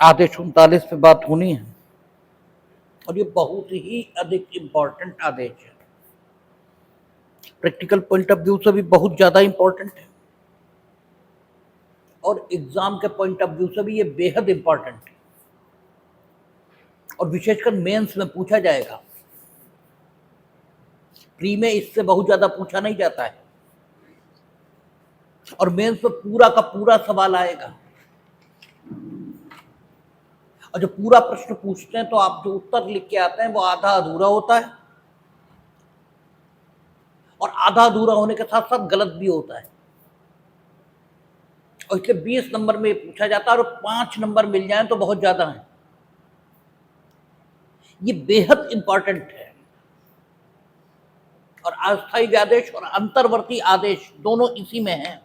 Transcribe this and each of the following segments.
आदेश 39 पे बात होनी है और ये बहुत ही अधिक इंपॉर्टेंट आदेश है। प्रैक्टिकल पॉइंट ऑफ व्यू से भी बहुत ज्यादा इंपॉर्टेंट है और एग्जाम के पॉइंट ऑफ व्यू से भी ये बेहद इंपॉर्टेंट है और विशेषकर मेंस में पूछा जाएगा। प्री में इससे बहुत ज्यादा पूछा नहीं जाता है और मेंस में पूरा का पूरा सवाल आएगा और जब पूरा प्रश्न पूछते हैं तो आप जो उत्तर लिख के आते हैं वो आधा अधूरा होता है और आधा अधूरा होने के साथ साथ गलत भी होता है और इसलिए 20 नंबर में पूछा जाता है और 5 नंबर मिल जाए तो बहुत ज्यादा है। ये बेहद इंपॉर्टेंट है और अस्थायी आदेश और अंतर्वर्ती आदेश दोनों इसी में हैं।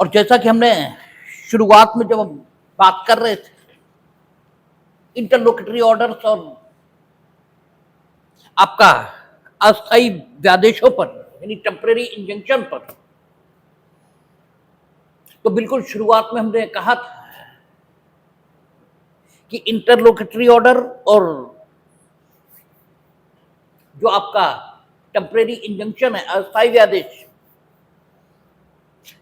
और जैसा कि हमने शुरुआत में जब हम बात कर रहे थे इंटरलोकेटरी ऑर्डर्स और आपका अस्थायी व्यादेशों पर यानी टेम्परेरी इंजंक्शन पर, तो बिल्कुल शुरुआत में हमने कहा था कि इंटरलोकेटरी ऑर्डर और जो आपका टेम्परेरी इंजंक्शन है अस्थायी व्यादेश,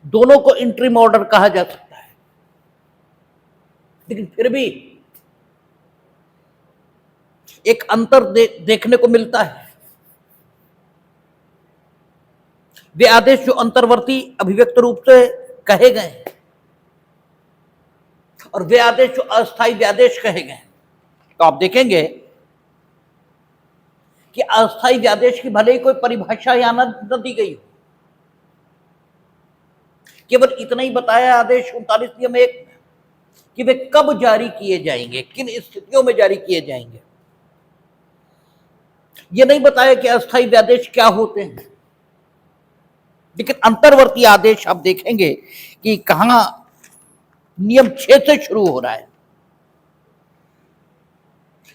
दोनों को इंटरिम ऑर्डर कहा जा सकता है। लेकिन फिर भी एक अंतर देखने को मिलता है। वे आदेश जो अंतर्वर्ती अभिव्यक्त रूप से कहे गए और वे आदेश जो अस्थायी व्यादेश कहे गए, तो आप देखेंगे कि अस्थायी व्यादेश की भले ही कोई परिभाषा यहां न दी गई हो, केवल इतना ही बताया आदेश 39 नियम 1 कि वे कब जारी किए जाएंगे, किन स्थितियों में जारी किए जाएंगे। ये नहीं बताया कि अस्थायी व्यादेश क्या होते हैं। लेकिन अंतर्वर्ती आदेश आप देखेंगे कि कहां नियम 6 से शुरू हो रहा है।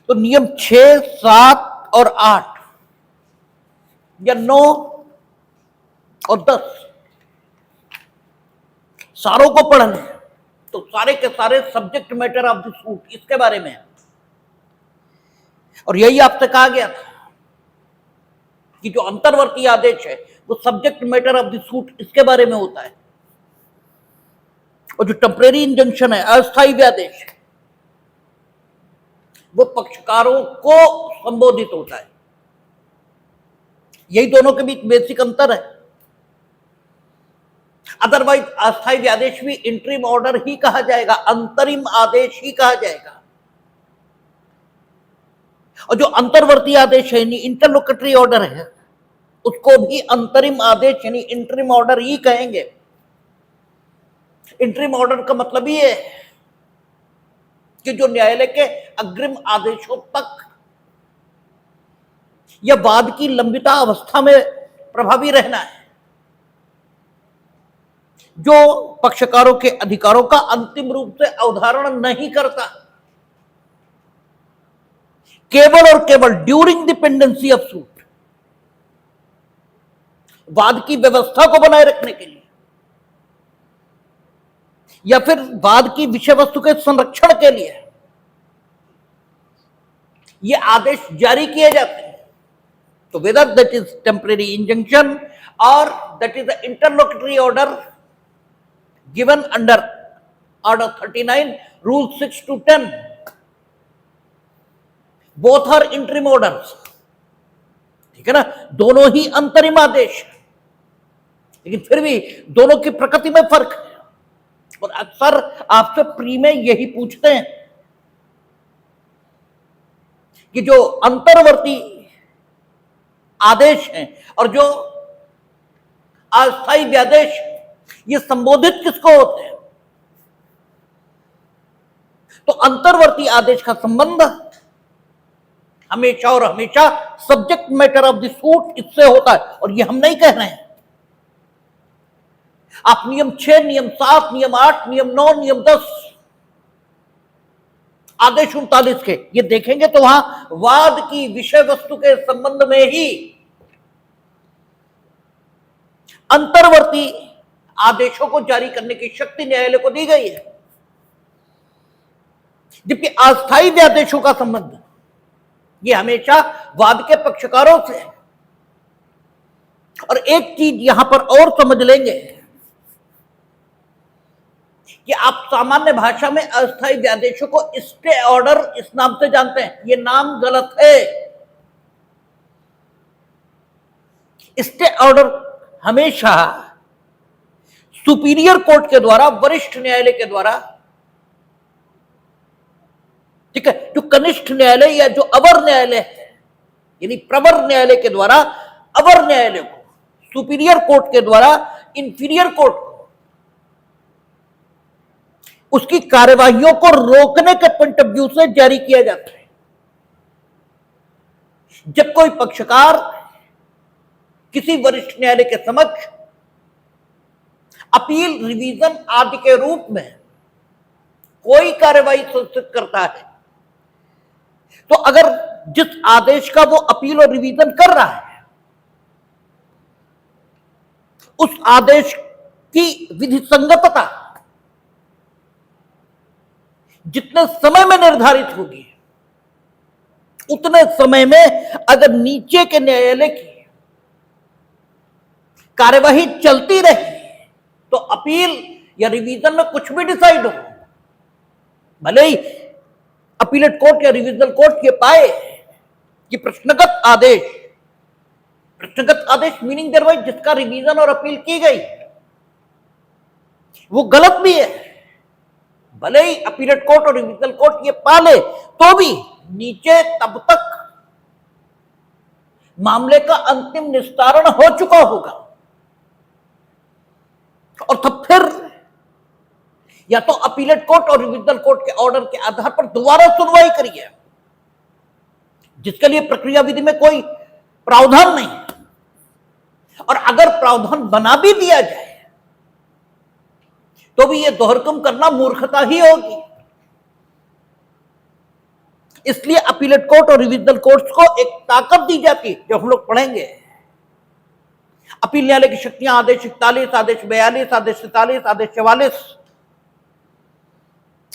तो नियम 6, 7 और 8 या 9 और 10 सारों को पढ़ लें तो सारे के सारे subject matter of the suit इसके बारे में है। और यही आपसे कहा गया था कि जो अंतर्वर्ती आदेश है वो subject matter of the suit इसके बारे में होता है और जो टेम्परेरी इंजंक्शन है अस्थायी व्यादेश वो पक्षकारों को संबोधित होता है। यही दोनों के बीच बेसिक अंतर है। अदरवाइज अस्थायी व्यादेश भी इंटरिम ऑर्डर ही कहा जाएगा, अंतरिम आदेश ही कहा जाएगा। और जो अंतर्वर्ती आदेश है यानी इंटरलोकेटरी ऑर्डर है उसको भी अंतरिम आदेश यानी इंटरिम ऑर्डर ही कहेंगे। इंटरिम ऑर्डर का मतलब ये है कि जो न्यायालय के अग्रिम आदेशों तक या वाद की लंबिता अवस्था में प्रभावी रहना है, जो पक्षकारों के अधिकारों का अंतिम रूप से अवधारण नहीं करता, केवल और केवल during the pendency of suit वाद की व्यवस्था को बनाए रखने के लिए या फिर वाद की विषय वस्तु के संरक्षण के लिए ये आदेश जारी किए जाते हैं। तो whether that is temporary injunction और that is the interlocutory order given under order 39 rule 6 to 10 both are interim orders. ठीक है ना, दोनों ही अंतरिम आदेश, लेकिन फिर भी दोनों की प्रकृति में फर्क है। और अक्सर आपसे प्री में यही पूछते हैं कि जो अंतर्वर्ती आदेश हैं और जो अस्थायी व्यादेश ये संबोधित किसको होते हैं। तो अंतर्वर्ती आदेश का संबंध हमेशा और हमेशा subject matter of the suit इससे होता है और ये हम नहीं कह रहे हैं। आप नियम 6, नियम 7, नियम 8, नियम 9, नियम 10 आदेश 39 के ये देखेंगे तो वहां वाद की विषय वस्तु के संबंध में ही अंतर्वर्ती आदेशों को जारी करने की शक्ति न्यायालय को दी गई है। जबकि अस्थायी व्यादेशों का संबंध ये हमेशा वाद के पक्षकारों से है। और एक चीज यहां पर और समझ लेंगे कि आप सामान्य भाषा में अस्थायी व्यादेशों को स्टे ऑर्डर इस नाम से जानते हैं। ये नाम गलत है। स्टे ऑर्डर हमेशा सुपीरियर कोर्ट के द्वारा, वरिष्ठ न्यायालय के द्वारा, ठीक है, जो कनिष्ठ न्यायालय या जो अवर न्यायालय है, यानी प्रवर न्यायालय के द्वारा अवर न्यायालय को, सुपीरियर कोर्ट के द्वारा इंफीरियर कोर्ट को उसकी कार्यवाहियों को रोकने के पॉइंट ऑफ व्यू से जारी किया जाता है। जब कोई पक्षकार किसी वरिष्ठ न्यायालय के समक्ष अपील, रिवीजन आदि के रूप में कोई कार्यवाही सुनिश्चित करता है, तो अगर जिस आदेश का वो अपील और रिवीजन कर रहा है उस आदेश की विधि संगतता जितने समय में निर्धारित होगी, उतने समय में अगर नीचे के न्यायालय की कार्यवाही चलती रही तो अपील या रिवीजन में कुछ भी डिसाइड हो, भले ही अपीलेट कोर्ट या रिवीजनल कोर्ट ये पाए कि प्रश्नगत आदेश मीनिंग दरवाइज जिसका रिवीजन और अपील की गई वो गलत भी है, भले ही अपीलेट कोर्ट और रिवीजनल कोर्ट ये पा ले, तो भी नीचे तब तक मामले का अंतिम निस्तारण हो चुका होगा और तब फिर या तो अपीलेट कोर्ट और रिवीजनल कोर्ट के ऑर्डर के आधार पर दोबारा सुनवाई करिए, जिसके लिए प्रक्रिया विधि में कोई प्रावधान नहीं। और अगर प्रावधान बना भी दिया जाए तो भी यह दोहरकम करना मूर्खता ही होगी। इसलिए अपीलेट कोर्ट और रिवीजनल कोर्ट्स को एक ताकत दी जाती है, जो हम लोग पढ़ेंगे। अपील न्यायालय की शक्तियां आदेश 41, आदेश 42, आदेश 47, आदेश 44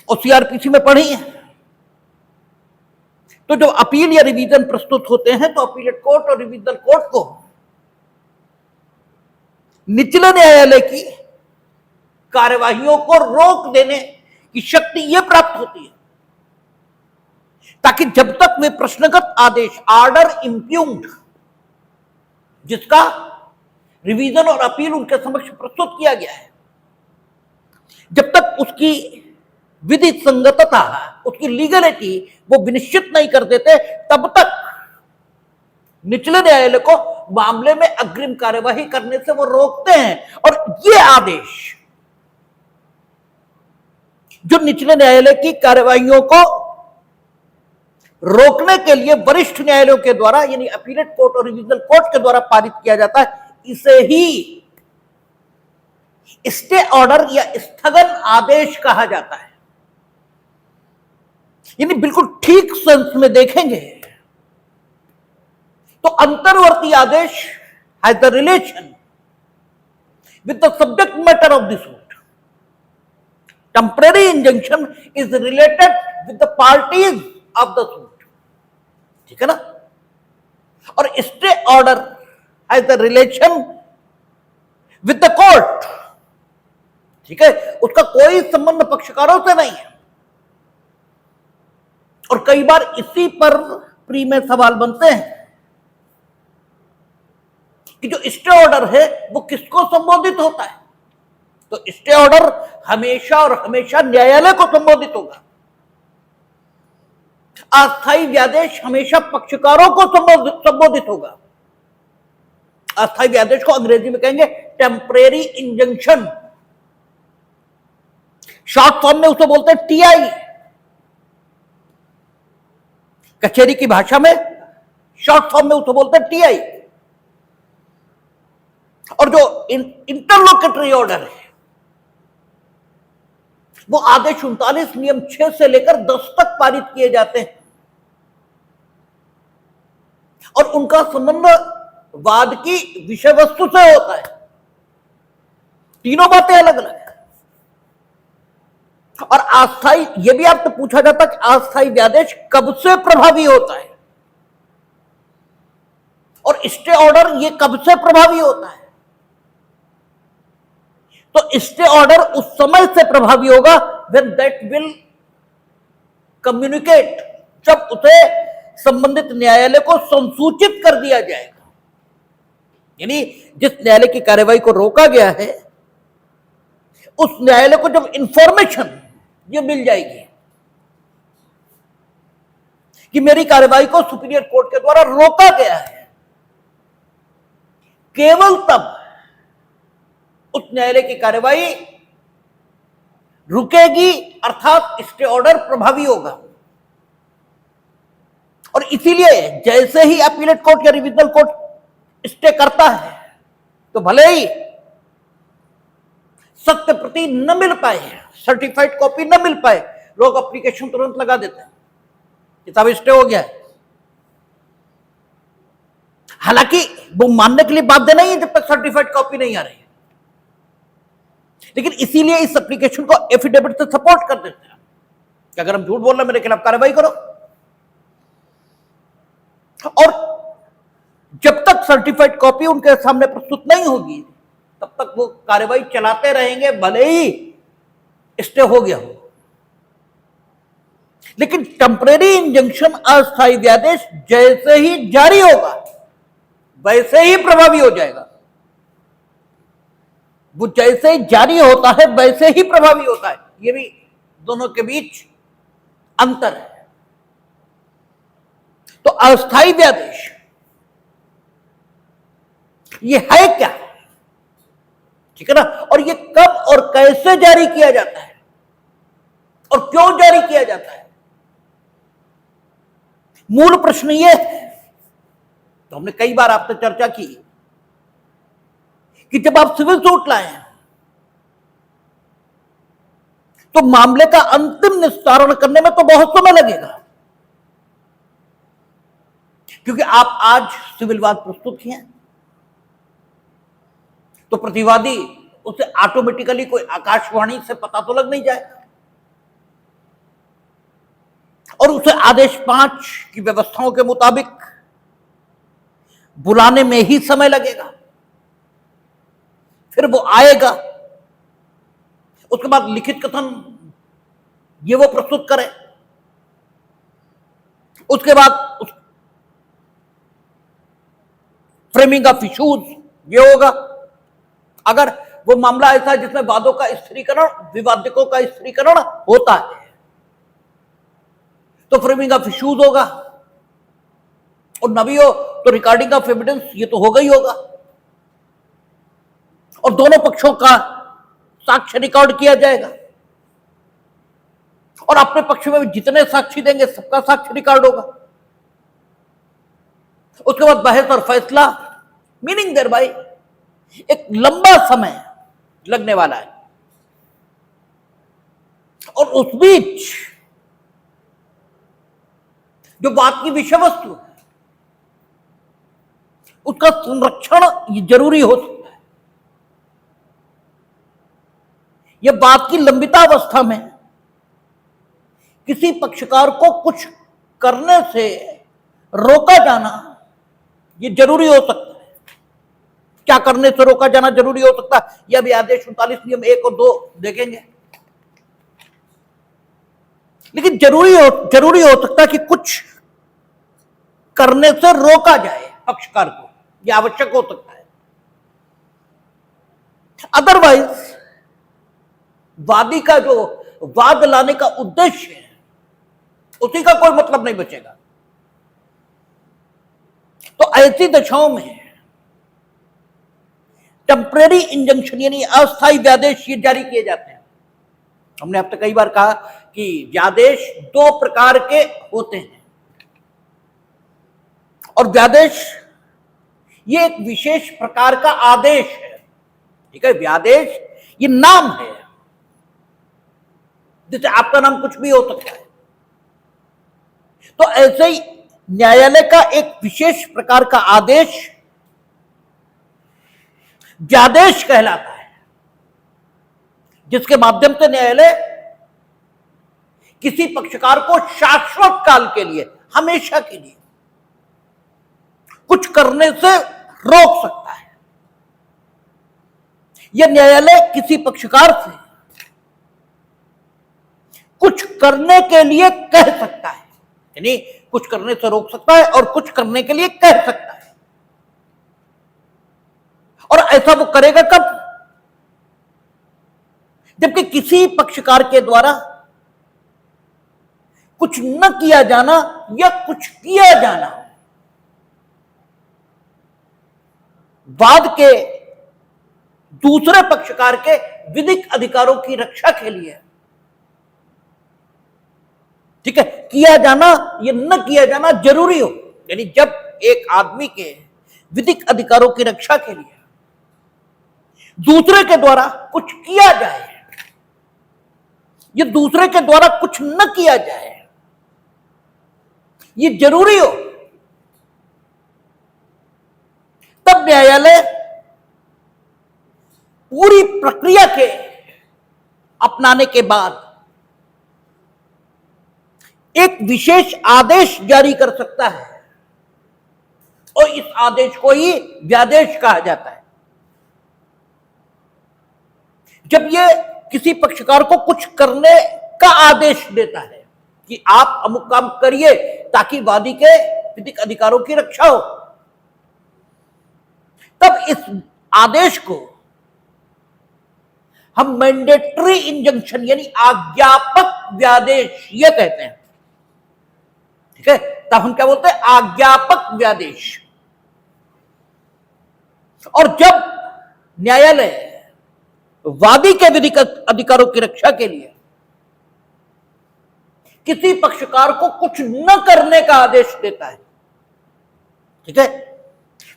और सीआरपीसी में पढ़ी है। तो जब अपील या रिवीजन प्रस्तुत होते हैं तो अपीलेट कोर्ट और रिवीजनल कोर्ट को निचले न्यायालय की कार्यवाहियों को रोक देने की शक्ति यह प्राप्त होती है, ताकि जब तक वे प्रश्नगत आदेश, ऑर्डर इम्प्यूग्ड, जिसका रिवीजन और अपील उनके समक्ष प्रस्तुत किया गया है, जब तक उसकी विधि संगतता, उसकी लीगलिटी वो विनिश्चित नहीं कर देते, तब तक निचले न्यायालय को मामले में अग्रिम कार्यवाही करने से वो रोकते हैं। और ये आदेश जो निचले न्यायालय की कार्यवाहियों को रोकने के लिए वरिष्ठ न्यायालयों के द्वारा, यानी अपीलेट कोर्ट और रिवीजनल कोर्ट के द्वारा पारित किया जाता है, इसे ही स्टे ऑर्डर या स्थगन आदेश कहा जाता है। यानी बिल्कुल ठीक सेंस में देखेंगे तो अंतर्वर्ती आदेश has the relation with the subject matter of the suit. Temporary injunction is related with the parties of the suit, ठीक है ना। और stay order has the relation with the court, ठीक है, उसका कोई संबंध पक्षकारों से नहीं है। और कई बार इसी पर प्री में सवाल बनते हैं कि जो स्टे ऑर्डर है वो किसको संबोधित होता है। तो स्टे ऑर्डर हमेशा और हमेशा न्यायालय को संबोधित होगा। अस्थायी व्यादेश हमेशा पक्षकारों को संबोधित होगा। अस्थायी व्यादेश को अंग्रेजी में कहेंगे टेम्परेरी इंजंक्शन, शॉर्ट फॉर्म में उसे बोलते हैं टीआई। कचहरी की भाषा में शॉर्ट फॉर्म में उसे बोलते हैं टीआई। और जो इंटरलोकेटरी ऑर्डर है वो आदेश 39 नियम 6 से लेकर 10 तक पारित किए जाते हैं और उनका संबंध वाद की विषय वस्तु से होता है। तीनों बातें अलग अलग है। और अस्थायी, ये भी आपसे पूछा जाता कि अस्थायी व्यादेश कब से प्रभावी होता है, और स्टे ऑर्डर ये कब से प्रभावी होता है। तो स्टे ऑर्डर उस समय से प्रभावी होगा व्हेन दैट विल कम्युनिकेट, जब उसे संबंधित न्यायालय को संसूचित कर दिया जाएगा। यानी जिस न्यायालय की कार्यवाही को रोका गया है उस न्यायालय को जब इंफॉर्मेशन ये मिल जाएगी कि मेरी कार्यवाही को सुपीरियर कोर्ट के द्वारा रोका गया है, केवल तब उस न्यायालय की कार्यवाही रुकेगी, अर्थात स्टे ऑर्डर प्रभावी होगा। और इसीलिए जैसे ही अपीलेट कोर्ट या रिविजनल कोर्ट स्टे करता है तो भले ही सत्य प्रति न मिल पाए, सर्टिफाइड कॉपी न मिल पाए, लोग एप्लीकेशन तुरंत लगा देते हैं, किताब स्टे हो गया है। हालांकि वो मानने के लिए बाध्य नहीं है जब तक सर्टिफाइड कॉपी नहीं आ रही है, लेकिन इसीलिए इस एप्लीकेशन को एफिडेविट से सपोर्ट कर देते हैं कि अगर हम झूठ बोल रहे हैं मेरे खिलाफ कार्रवाई करो। और जब तक सर्टिफाइड कॉपी उनके सामने प्रस्तुत नहीं होगी तब तक वो कार्रवाई चलाते रहेंगे, भले ही स्टे हो गया हो। लेकिन टेम्परेरी इंजंक्शन अस्थायी व्यादेश जैसे ही जारी होगा वैसे ही प्रभावी हो जाएगा। वो जैसे ही जारी होता है वैसे ही प्रभावी होता है, ये भी दोनों के बीच अंतर है। तो अस्थायी व्यादेश ये है क्या, ठीक है ना, और ये कब और कैसे जारी किया जाता है और क्यों जारी किया जाता है, मूल प्रश्न ये है। तो हमने कई बार आपसे चर्चा की कि जब आप सिविल सूट लाए तो मामले का अंतिम निस्तारण करने में तो बहुत समय लगेगा, क्योंकि आप आज सिविल वाद प्रस्तुत किए तो प्रतिवादी उसे ऑटोमेटिकली कोई आकाशवाणी से पता तो लग नहीं जाएगा, और उसे आदेश 5 की व्यवस्थाओं के मुताबिक बुलाने में ही समय लगेगा। फिर वो आएगा, उसके बाद लिखित कथन ये वो प्रस्तुत करे, उसके बाद फ्रेमिंग ऑफ इश्यूज ये होगा। अगर वो मामला ऐसा है जिसमें वादों का स्थिरीकरण, विवादकों का स्थिरीकरण होता है तो फ्रेमिंग ऑफ इश्यूज होगा, और न भी हो तो रिकॉर्डिंग ऑफ एविडेंस ये तो होगा ही होगा, और दोनों पक्षों का साक्ष्य रिकॉर्ड किया जाएगा, और अपने पक्ष में जितने साक्षी देंगे सबका साक्ष्य रिकॉर्ड होगा। उसके बाद बहस और फैसला, मीनिंग देयर बाय एक लंबा समय लगने वाला है, और उस बीच जो बात की विषय वस्तु है उसका संरक्षण जरूरी हो सकता है। यह बात की लंबितावस्था में किसी पक्षकार को कुछ करने से रोका जाना यह जरूरी हो सकता है। क्या करने से रोका जाना जरूरी हो सकता है, यह भी आदेश 39 नियम 1 और 2 देखेंगे। लेकिन जरूरी हो सकता है कि कुछ करने से रोका जाए पक्षकार को, यह आवश्यक हो सकता है। अदरवाइज वादी का जो वाद लाने का उद्देश्य है उसी का कोई मतलब नहीं बचेगा। तो ऐसी दशाओं में टेम्परेरी इंजंक्शन यानी अस्थायी व्यादेश ये जारी किए जाते हैं। हमने अब तक कई बार कहा कि व्यादेश 2 प्रकार के होते हैं, और व्यादेश ये एक विशेष प्रकार का आदेश है, ठीक है। व्यादेश ये नाम है, जैसे आपका नाम कुछ भी हो सकता है। तो ऐसे ही न्यायालय का एक विशेष प्रकार का आदेश व्यादेश कहलाता है, जिसके माध्यम से न्यायालय किसी पक्षकार को शाश्वत काल के लिए, हमेशा के लिए कुछ करने से रोक सकता है। यह न्यायालय किसी पक्षकार से कुछ करने के लिए कह सकता है, यानी कुछ करने से रोक सकता है और कुछ करने के लिए कह सकता है। और ऐसा वो करेगा कब? जबकि किसी पक्षकार के द्वारा कुछ न किया जाना या कुछ किया जाना वाद के दूसरे पक्षकार के विधिक अधिकारों की रक्षा के लिए, ठीक है, किया जाना या न किया जाना जरूरी हो। यानी जब एक आदमी के विधिक अधिकारों की रक्षा के लिए दूसरे के द्वारा कुछ किया जाए या दूसरे के द्वारा कुछ न किया जाए, ये जरूरी हो, तब न्यायालय पूरी प्रक्रिया के अपनाने के बाद एक विशेष आदेश जारी कर सकता है और इस आदेश को ही व्यादेश कहा जाता है। जब ये किसी पक्षकार को कुछ करने का आदेश देता है कि आप अमुक काम करिए ताकि वादी के विधिक अधिकारों की रक्षा हो, तब इस आदेश को हम मैंडेटरी इंजंक्शन यानी आज्ञापक व्यादेश ये कहते हैं। ठीक है, तब हम क्या बोलते हैं? आज्ञापक व्यादेश। और जब न्यायालय वादी के विधिक अधिकारों की रक्षा के लिए किसी पक्षकार को कुछ न करने का आदेश देता है, ठीक है,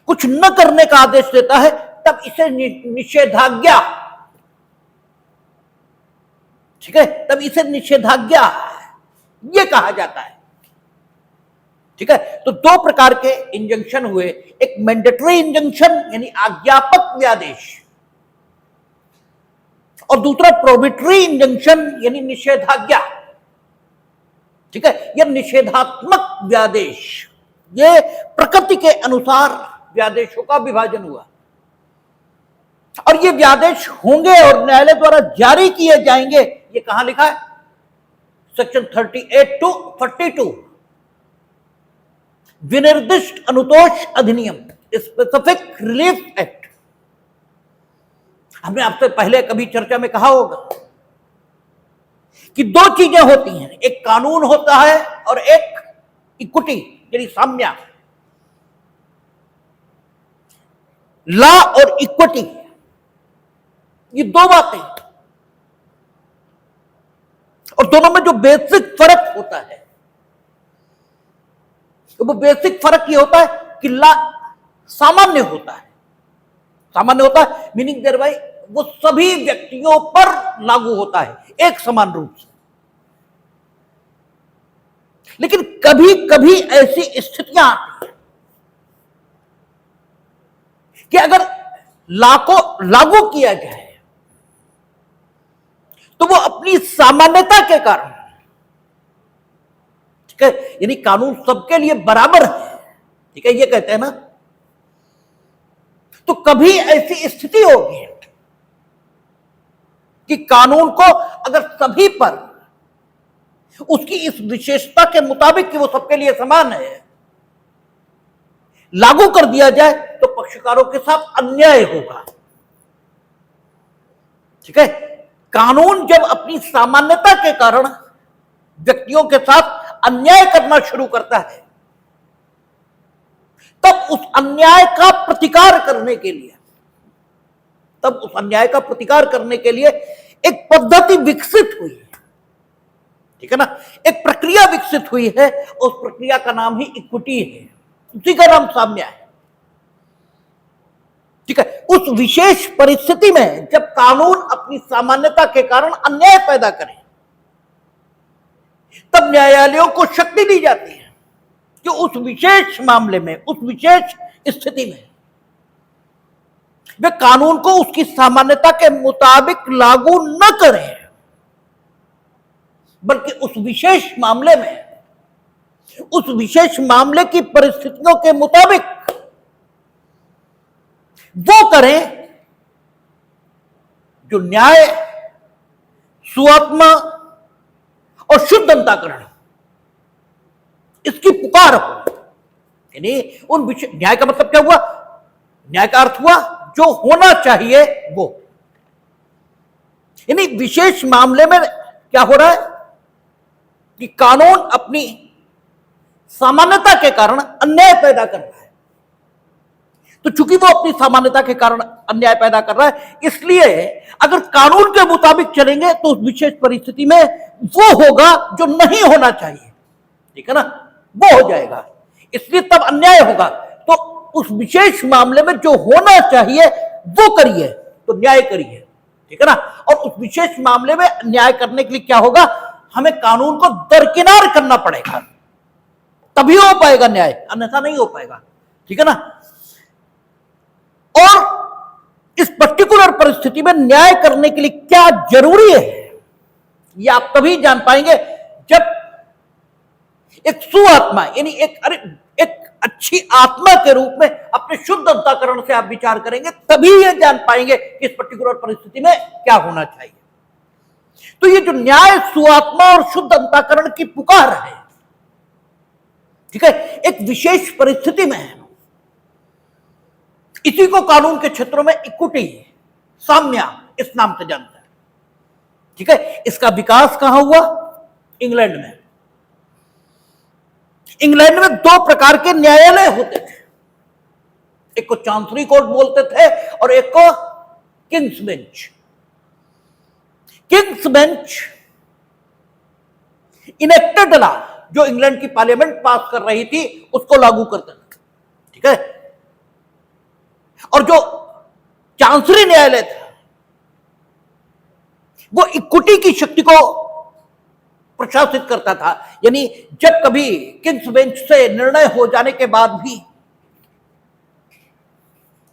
कुछ न करने का आदेश देता है, तब इसे निषेधाज्ञा, ठीक है, तब इसे निषेधाज्ञा ये कहा जाता है। ठीक है, तो दो प्रकार के इंजंक्शन हुए, एक मैंडेटरी इंजंक्शन यानी आज्ञापक व्यादेश और दूसरा प्रोबिटरी इंजंक्शन यानी निषेधाज्ञा। ठीक है, यह निषेधात्मक व्यादेश, ये प्रकृति के अनुसार व्यादेशों का विभाजन हुआ और ये व्यादेश होंगे और न्यायालय द्वारा जारी किए जाएंगे। ये कहां लिखा है? सेक्शन 38 to 42 विनिर्दिष्ट अनुतोष अधिनियम, स्पेसिफिक रिलीफ एक्ट। हमने आपसे पहले कभी चर्चा में कहा होगा कि दो चीजें होती हैं, एक कानून होता है और एक इक्विटी यानी साम्या। लॉ और इक्विटी ये दो बातें, और दोनों में जो बेसिक फर्क होता है, तो वो बेसिक फर्क ये होता है कि लॉ सामान्य होता है, सामान्य होता है मीनिंग देयर बाय वो सभी व्यक्तियों पर लागू होता है एक समान रूप से। लेकिन कभी कभी ऐसी स्थितियां आती हैं कि अगर लॉ को लागू किया जाए तो वो अपनी सामान्यता के कारण, ठीक है, यानी कानून सबके लिए बराबर है, ठीक है, ये कहते हैं ना, तो कभी ऐसी स्थिति होगी कि कानून को अगर सभी पर उसकी इस विशेषता के मुताबिक कि वो सबके लिए समान है लागू कर दिया जाए तो पक्षकारों के साथ अन्याय होगा। ठीक है, कानून जब अपनी सामान्यता के कारण व्यक्तियों के साथ अन्याय करना शुरू करता है, तब उस अन्याय का प्रतिकार करने के लिए, एक पद्धति विकसित हुई है, ठीक है ना, एक प्रक्रिया विकसित हुई है, उस प्रक्रिया का नाम ही इक्विटी है, उसी का नाम साम्य है। ठीक है, उस विशेष परिस्थिति में जब कानून अपनी सामान्यता के कारण अन्याय पैदा करे, तब न्यायालयों को शक्ति दी जाती है कि उस विशेष मामले में, उस विशेष स्थिति में वे कानून को उसकी सामान्यता के मुताबिक लागू न करें, बल्कि उस विशेष मामले में, उस विशेष मामले की परिस्थितियों के मुताबिक वो करें जो न्याय, सुआत्मा और शुद्ध अंतःकरण इसकी पुकार हो। यानी उन विशेष, न्याय का मतलब क्या हुआ? न्याय का अर्थ हुआ जो होना चाहिए वो। यानी विशेष मामले में क्या हो रहा है कि कानून अपनी सामान्यता के कारण अन्याय पैदा कर रहा है। तो चूंकि वो अपनी सामान्यता के कारण अन्याय पैदा कर रहा है, इसलिए अगर कानून के मुताबिक चलेंगे तो उस विशेष परिस्थिति में वो होगा जो नहीं होना चाहिए, ठीक है ना, वो हो जाएगा, इसलिए तब अन्याय होगा। तो उस विशेष मामले में जो होना चाहिए वो करिए, तो न्याय करिए, ठीक है ना। और उस विशेष मामले में न्याय करने के लिए क्या होगा? हमें कानून को दरकिनार करना पड़ेगा, तभी हो पाएगा न्याय, अन्यथा नहीं हो पाएगा, ठीक है ना। और इस पर्टिकुलर परिस्थिति में न्याय करने के लिए क्या जरूरी है, यह आप तभी जान पाएंगे जब एक सुआत्मा, यानी एक अच्छी आत्मा के रूप में अपने शुद्ध अंतःकरण से आप विचार करेंगे, तभी यह जान पाएंगे कि इस पर्टिकुलर परिस्थिति में क्या होना चाहिए। तो ये जो न्याय, सुआत्मा और शुद्ध अंतःकरण की पुकार है, ठीक है, एक विशेष परिस्थिति में है। इसी को कानून के क्षेत्रों में इक्विटी, साम्या इस नाम से जानते हैं, ठीक है। इसका विकास कहां हुआ? इंग्लैंड में। इंग्लैंड में दो प्रकार के न्यायालय होते थे, एक को चांसरी कोर्ट बोलते थे और एक को Kings bench. Kings bench enacted law, जो इंग्लैंड की पार्लियामेंट पास कर रही थी, उसको लागू करते थे, ठीक है। और जो चांसरी न्यायालय था वो इक्विटी की शक्ति को प्रशासित करता था। यानी जब कभी किंग्स बेंच से निर्णय हो जाने के बाद भी,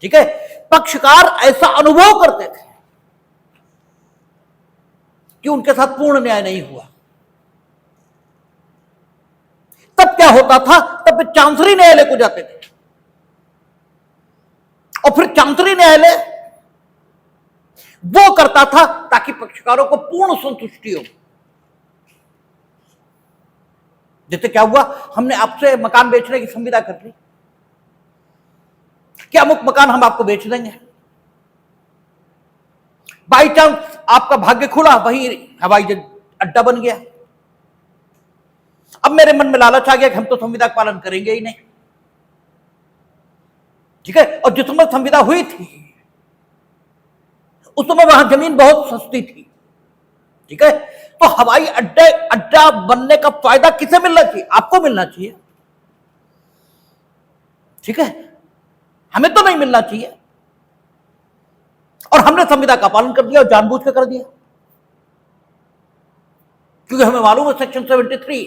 ठीक है, पक्षकार ऐसा अनुभव करते थे कि उनके साथ पूर्ण न्याय नहीं हुआ, तब क्या होता था? तब वे चांसरी न्यायालय को जाते थे और फिर चांसरी न्यायालय वो करता था ताकि पक्षकारों को पूर्ण संतुष्टि हो। जैसे क्या हुआ, हमने आपसे मकान बेचने की संविदा कर ली, क्या अमुक मकान हम आपको बेच देंगे। बाई चांस आपका भाग्य खुला, वही हवाई अड्डा बन गया। अब मेरे मन में लालच आ गया कि हम तो संविदा का पालन करेंगे ही नहीं, ठीक है। और जिस समय संविदा हुई थी उस समय वहां जमीन बहुत सस्ती थी, ठीक है। तो हवाई अड्डा बनने का फायदा किसे मिलना चाहिए? आपको मिलना चाहिए, ठीक है, हमें तो नहीं मिलना चाहिए। और हमने संविदा का पालन कर दिया और जानबूझ के कर दिया, क्योंकि हमें मालूम है सेक्शन 73,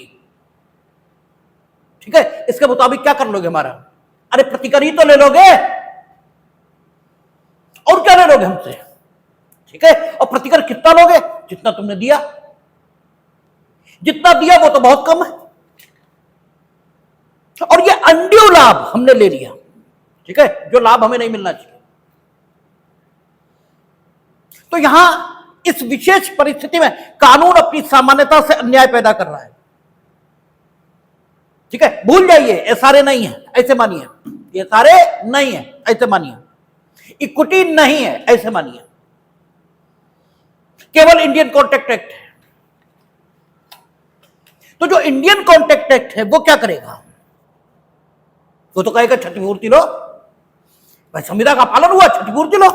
ठीक है, इसके मुताबिक क्या कर लोगे हमारा? अरे प्रतिकर ही तो ले लोगे, और क्या ले लोगे हमसे, ठीक है। और प्रतिकर कितना लोगे? जितना तुमने दिया। जितना दिया वो तो बहुत कम है, और ये अनड्यू लाभ हमने ले लिया, ठीक है, जो लाभ हमें नहीं मिलना चाहिए। तो यहां इस विशेष परिस्थिति में कानून अपनी सामान्यता से अन्याय पैदा कर रहा है, ठीक है। भूल जाइए, ये सारे नहीं है, ऐसे मानिए, ये सारे नहीं है, ऐसे मानिए, इक्विटी नहीं है, ऐसे मानिए, केवल इंडियन कॉन्ट्रैक्ट एक्ट है। तो जो इंडियन कॉन्ट्रैक्ट एक्ट है वो क्या करेगा? वो तो कहेगा क्षतिपूर्ति लो, भाई संविदा का पालन हुआ, क्षतिपूर्ति लो।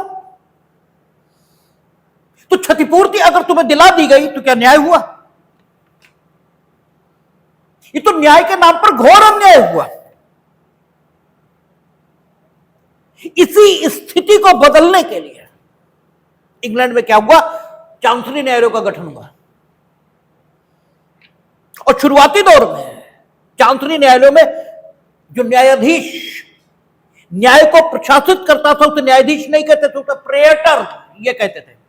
तो क्षतिपूर्ति अगर तुम्हें दिला दी गई तो क्या न्याय हुआ? ये तो न्याय के नाम पर घोर अन्याय हुआ। इसी स्थिति को बदलने के लिए इंग्लैंड में क्या हुआ? चांसरी न्यायालयों का गठन हुआ। और शुरुआती दौर में चांसरी न्यायालयों में जो न्यायाधीश न्याय को प्रशासित करता था उसे न्यायाधीश नहीं कहते थे, उसे प्रेटर ये कहते थे।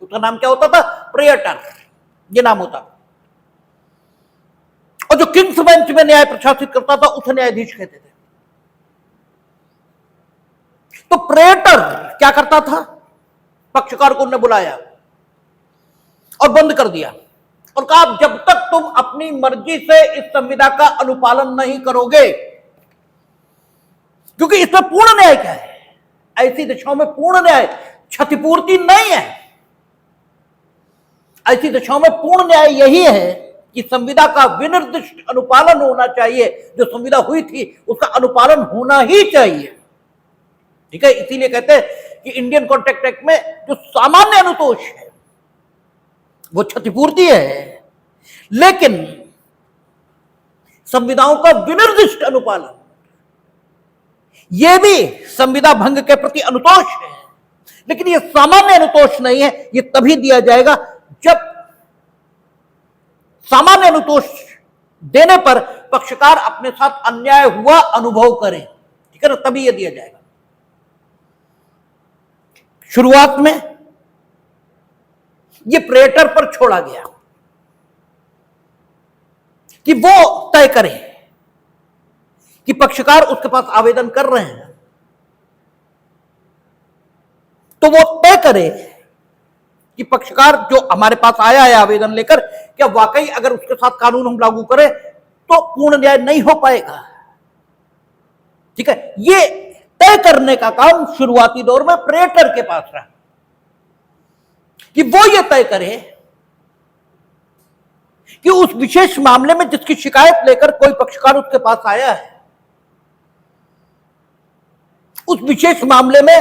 उसका नाम क्या होता था? प्रेटर, ये नाम होता था। और जो किंग्स बेंच में न्याय प्रशासित करता था उसे न्यायाधीश कहते थे। तो प्रेटर क्या करता था, पक्षकार को उन्होंने बुलाया और बंद कर दिया और कहा जब तक तुम अपनी मर्जी से इस संविदा का अनुपालन नहीं करोगे, क्योंकि इसमें पूर्ण न्याय क्या है, ऐसी दशाओं में पूर्ण न्याय, क्षतिपूर्ति नहीं है। ऐसी दशाओं में पूर्ण न्याय यही है कि संविदा का विनिर्दिष्ट अनुपालन होना चाहिए। जो संविदा हुई थी उसका अनुपालन होना ही चाहिए। ठीक है, इसीलिए कहते हैं कि इंडियन कॉन्ट्रैक्ट एक्ट में जो सामान्य अनुतोष है वो क्षतिपूर्ति है, लेकिन संविदाओं का विनिर्दिष्ट अनुपालन यह भी संविदा भंग के प्रति अनुतोष है। लेकिन यह सामान्य अनुतोष नहीं है, यह तभी दिया जाएगा जब सामान्य अनुतोष देने पर पक्षकार अपने साथ अन्याय हुआ अनुभव करे। ठीक है ना, तभी यह दिया जाएगा। शुरुआत में यह प्रेटर पर छोड़ा गया कि वो तय करे कि पक्षकार उसके पास आवेदन कर रहे हैं तो वो तय करे कि पक्षकार जो हमारे पास आया है आवेदन लेकर, क्या वाकई अगर उसके साथ कानून हम लागू करें तो पूर्ण न्याय नहीं हो पाएगा। ठीक है, ये तय करने का काम शुरुआती दौर में प्रेटर के पास रहा कि वो ये तय करे कि उस विशेष मामले में जिसकी शिकायत लेकर कोई पक्षकार उसके पास आया है, उस विशेष मामले में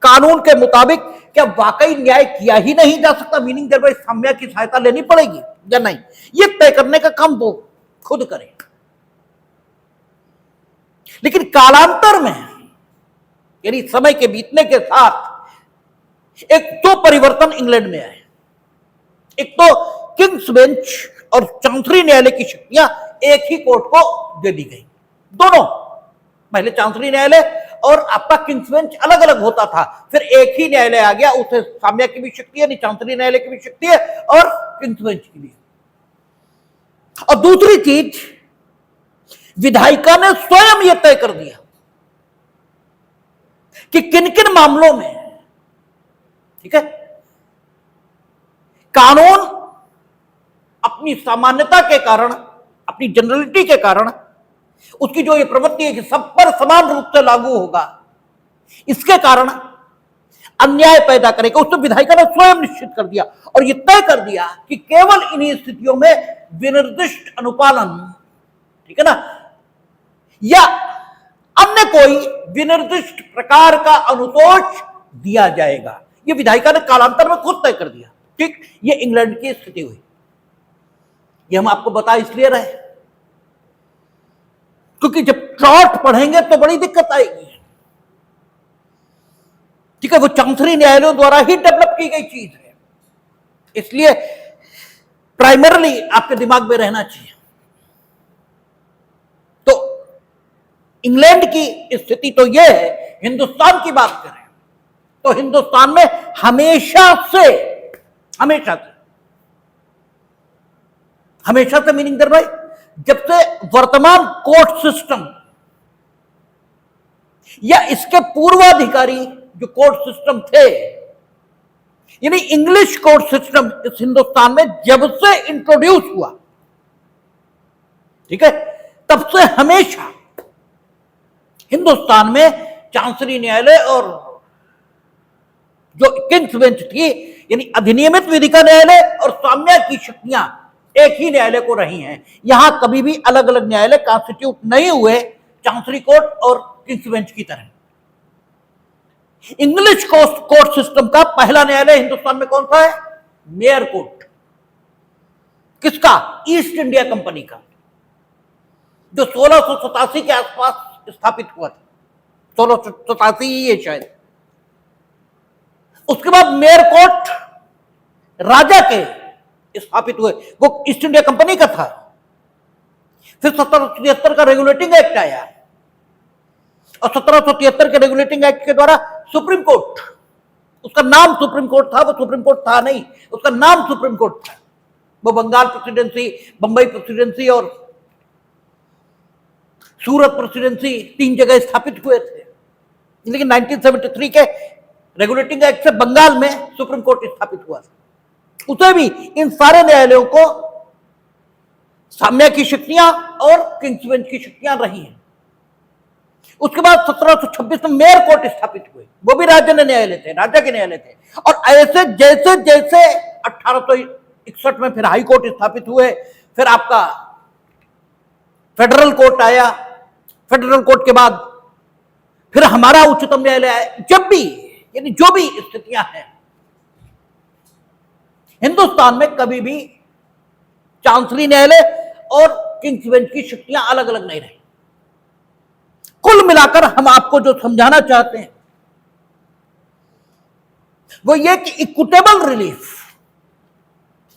कानून के मुताबिक क्या वाकई न्याय किया ही नहीं जा सकता, मीनिंग देयर बाय साम्या की सहायता लेनी पड़ेगी या नहीं, ये तय करने का काम वो खुद करे। लेकिन कालांतर में यानी समय के बीतने के साथ एक तो परिवर्तन इंग्लैंड में आए। एक तो किंग्स बेंच और चांसरी न्यायालय की शक्तियां एक ही कोर्ट को दे दी गई। दोनों, पहले चांसरी न्यायालय और आपका किंग्स बेंच अलग अलग होता था, फिर एक ही न्यायालय आ गया, उसे साम्या की भी शक्ति है, चांसरी न्यायालय की भी शक्ति है और किंग्स बेंच की भी। और दूसरी चीज, विधायिका ने स्वयं यह तय कर दिया कि किन किन मामलों में, ठीक है, कानून अपनी सामान्यता के कारण, अपनी जनरलिटी के कारण, उसकी जो ये प्रवृत्ति है कि सब पर समान रूप से लागू होगा, इसके कारण अन्याय पैदा करेगा, उसको विधायिका ने स्वयं निश्चित कर दिया और यह तय कर दिया कि केवल इन्हीं स्थितियों में विनिर्दिष्ट अनुपालन, ठीक है ना, या अन्य कोई विनिर्दिष्ट प्रकार का अनुतोष दिया जाएगा। यह विधायिका ने कालांतर में खुद तय कर दिया। ठीक, ये इंग्लैंड की स्थिति हुई। ये हम आपको बता इसलिए रहे क्योंकि जब ट्रॉट पढ़ेंगे तो बड़ी दिक्कत आएगी। ठीक है, वो चांसरी न्यायालयों द्वारा ही डेवलप की गई चीज है, इसलिए प्राइमरली आपके दिमाग में रहना चाहिए। तो इंग्लैंड की स्थिति तो यह है। हिंदुस्तान की बात करें तो हिंदुस्तान में हमेशा से मीनिंग दर भाई, जब से वर्तमान कोर्ट सिस्टम या इसके पूर्वाधिकारी जो कोर्ट सिस्टम थे, यानी इंग्लिश कोर्ट सिस्टम इस हिंदुस्तान में जब से इंट्रोड्यूस हुआ, ठीक है, तब से हमेशा हिंदुस्तान में चांसरी न्यायालय और जो किंग्स बेंच थी, यानी अधिनियमित विधिका न्यायालय और साम्या की शक्तियां एक ही न्यायालय को रही हैं। यहां कभी भी अलग अलग न्यायालय कॉन्स्टिट्यूट नहीं हुए चांसरी कोर्ट और किंग्स बेंच की तरह। इंग्लिश कोर्ट सिस्टम का पहला न्यायालय हिंदुस्तान में कौन सा है? Mayor court. किसका? ईस्ट इंडिया कंपनी का, जो 1687 के आसपास स्थापित हुआ था, 1687 ही है शायद। उसके बाद मेयर कोर्ट राजा के स्थापित हुए, वो ईस्ट इंडिया कंपनी का था। फिर 1773 का रेगुलेटिंग एक्ट आया और 1773 के रेगुलेटिंग एक्ट के द्वारा सुप्रीम कोर्ट, उसका नाम सुप्रीम कोर्ट था, वो सुप्रीम कोर्ट था नहीं, उसका नाम सुप्रीम कोर्ट था। वो बंगाल प्रेसिडेंसी, बंबई प्रेसिडेंसी और सूरत प्रेसिडेंसी 3 जगह स्थापित हुए थे, लेकिन 1973 के रेगुलेटिंग एक्ट से बंगाल में सुप्रीम कोर्ट स्थापित हुआ था। उसे भी इन सारे न्यायालयों को साम्य की शक्तियां और किंग्स बेंच की शक्तियां रही हैं। उसके बाद 1726 में मेयर कोर्ट स्थापित हुए, वो भी राज्य न्यायालय थे, राज्य के न्यायालय थे। और ऐसे जैसे जैसे 1861 में फिर हाई कोर्ट स्थापित हुए, फिर आपका फेडरल कोर्ट आया, फेडरल कोर्ट के बाद फिर हमारा उच्चतम न्यायालय आया। जब भी यानी जो भी स्थितियां हैं हिंदुस्तान में, कभी भी चांसली न्यायालय और किंग्स बेंच की शक्तियां अलग अलग नहीं रही। कुल मिलाकर हम आपको जो समझाना चाहते हैं वो ये कि इक्विटेबल रिलीफ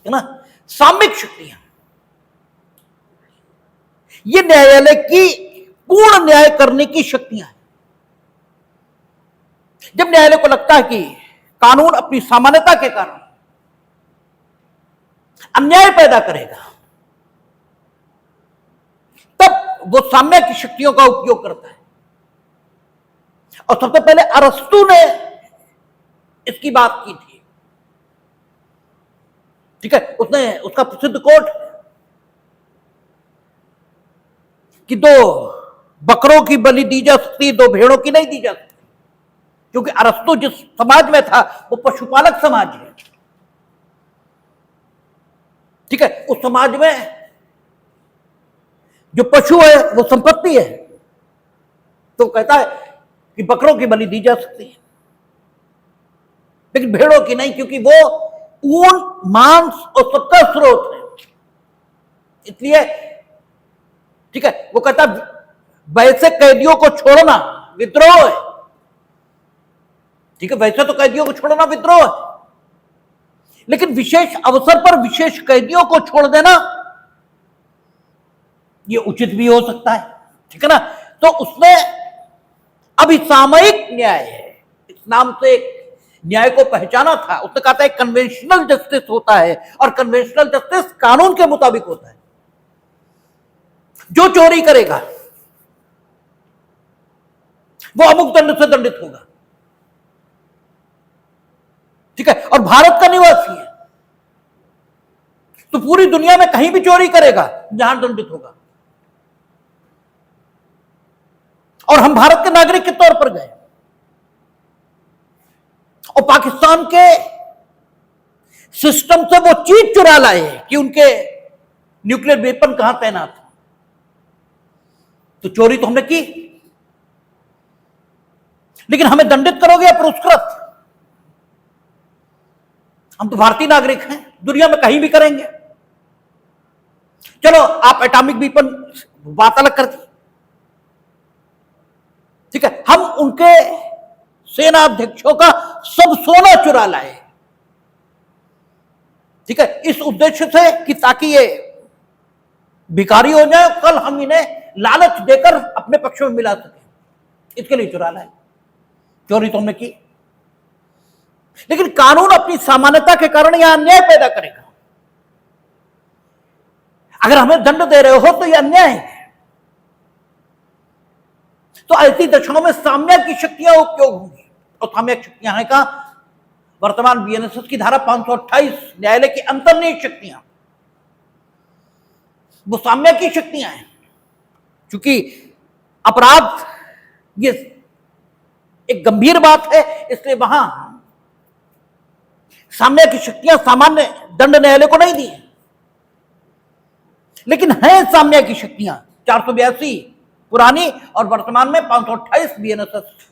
है ना, सामयिक शक्तियां, ये न्यायालय की पूर्ण न्याय करने की शक्तियां हैं। जब न्यायालय को लगता है कि कानून अपनी सामान्यता के कारण अन्याय पैदा करेगा, तब वो साम्य की शक्तियों का उपयोग करता है। और सबसे पहले अरस्तु ने इसकी बात की थी, ठीक है। उसने, उसका प्रसिद्ध कोट कि 2 बकरों की बलि दी जा सकती, 2 भेड़ों की नहीं दी जा सकती, क्योंकि अरस्तु जिस समाज में था वो पशुपालक समाज है, ठीक है। उस समाज में जो पशु है वो संपत्ति है, तो कहता है कि बकरों की बलि दी जा सकती है, लेकिन भेड़ों की नहीं, क्योंकि वो ऊन, मांस और सबका स्रोत है, इसलिए, ठीक है। वो कहता वैसे कैदियों को छोड़ना विद्रोह है, ठीक है। वैसे तो कैदियों को छोड़ना विद्रोह है, लेकिन विशेष अवसर पर विशेष कैदियों को छोड़ देना ये उचित भी हो सकता है, ठीक है ना। तो उसने अभी सामयिक न्याय है इस नाम से न्याय को पहचाना था। उसने कहा था कन्वेंशनल जस्टिस होता है, और कन्वेंशनल जस्टिस कानून के मुताबिक होता है। जो चोरी करेगा वो अमुक दंड से दंडित होगा, ठीक है। और भारत का निवासी है तो पूरी दुनिया में कहीं भी चोरी करेगा जहां दंडित होगा। और हम भारत के नागरिक के तौर पर गए और पाकिस्तान के सिस्टम से वो चीज चुरा लाए कि उनके न्यूक्लियर वेपन कहां तैनात है, तो चोरी तो हमने की, लेकिन हमें दंडित करोगे या पुरस्कृत? हम तो भारतीय नागरिक हैं, दुनिया में कहीं भी करेंगे। चलो आप एटॉमिक वेपन बात अलग कर दी, ठीक है। हम उनके सेनाध्यक्षों का सब सोना चुरा लाए, ठीक है, इस उद्देश्य से कि ताकि ये भिखारी हो जाए, कल हम इन्हें लालच देकर अपने पक्ष में मिला सके, इसके लिए चुरा लाए। चोरी तो हमने की, लेकिन कानून अपनी सामान्यता के कारण यह अन्याय पैदा करेगा। अगर हमें दंड दे रहे हो तो यह अन्याय है। तो ऐसी दशाओं में साम्य की शक्तियां उपयोग होंगी, और साम्य शक्तियां हैं का वर्तमान बीएनएसएस की धारा 528 न्यायालय की अंतर्निहित शक्तियां, वो साम्य की शक्तियां हैं। क्योंकि अपराध ये एक गंभीर बात है, इसलिए वहां साम्य की शक्तियां सामान्य दंड न्यायालय को नहीं दी, लेकिन है साम्य की शक्तियां 482 पुरानी और वर्तमान में 528 बीएनएसएस।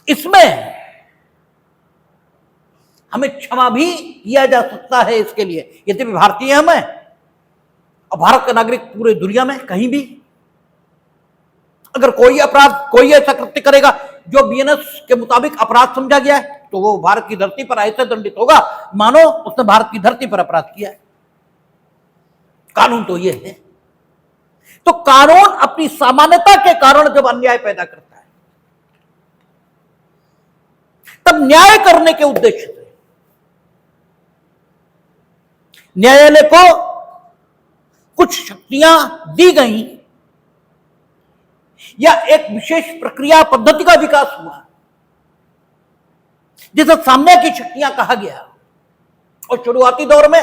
इसमें हमें क्षमा भी किया जा सकता है इसके लिए, यद्यपि भारतीय हम हैं और भारत का नागरिक पूरे दुनिया में कहीं भी अगर कोई अपराध, कोई ऐसा कृत्य करेगा जो बीएनएस के मुताबिक अपराध समझा गया है, तो वो भारत की धरती पर ऐसे दंडित होगा मानो उसने भारत की धरती पर अपराध किया है। कानून तो ये है। तो कानून अपनी सामान्यता के कारण जब अन्याय पैदा करता है, तब न्याय करने के उद्देश्य से न्यायालय को कुछ शक्तियां दी गई या एक विशेष प्रक्रिया पद्धति का विकास हुआ जिसे साम्य की शक्तियां कहा गया। और शुरुआती दौर में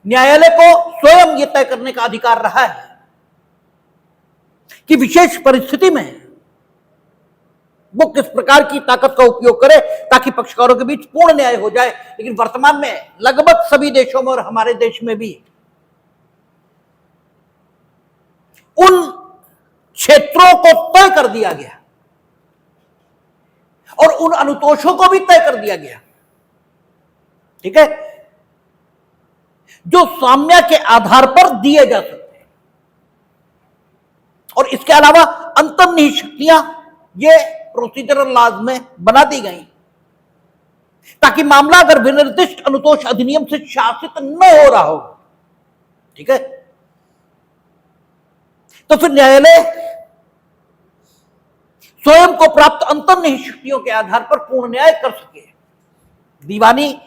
न्यायालय को स्वयं यह तय करने का अधिकार रहा है कि विशेष परिस्थिति में वो किस प्रकार की ताकत का उपयोग करे ताकि पक्षकारों के बीच पूर्ण न्याय हो जाए। लेकिन वर्तमान में लगभग सभी देशों में और हमारे देश में भी उन क्षेत्रों को तय कर दिया गया और उन अनुतोषों को भी तय कर दिया गया, ठीक है, जो साम्य के आधार पर दिए जा सकते हैं। और इसके अलावा अंतर्निहित शक्तियां ये प्रोसीजरल लॉज में बना दी गई ताकि मामला अगर विनिर्दिष्ट अनुतोष अधिनियम से शासित न हो रहा हो, ठीक है, तो फिर न्यायालय स्वयं को प्राप्त अंतर्निहित शक्तियों के आधार पर पूर्ण न्याय कर सके। दीवानी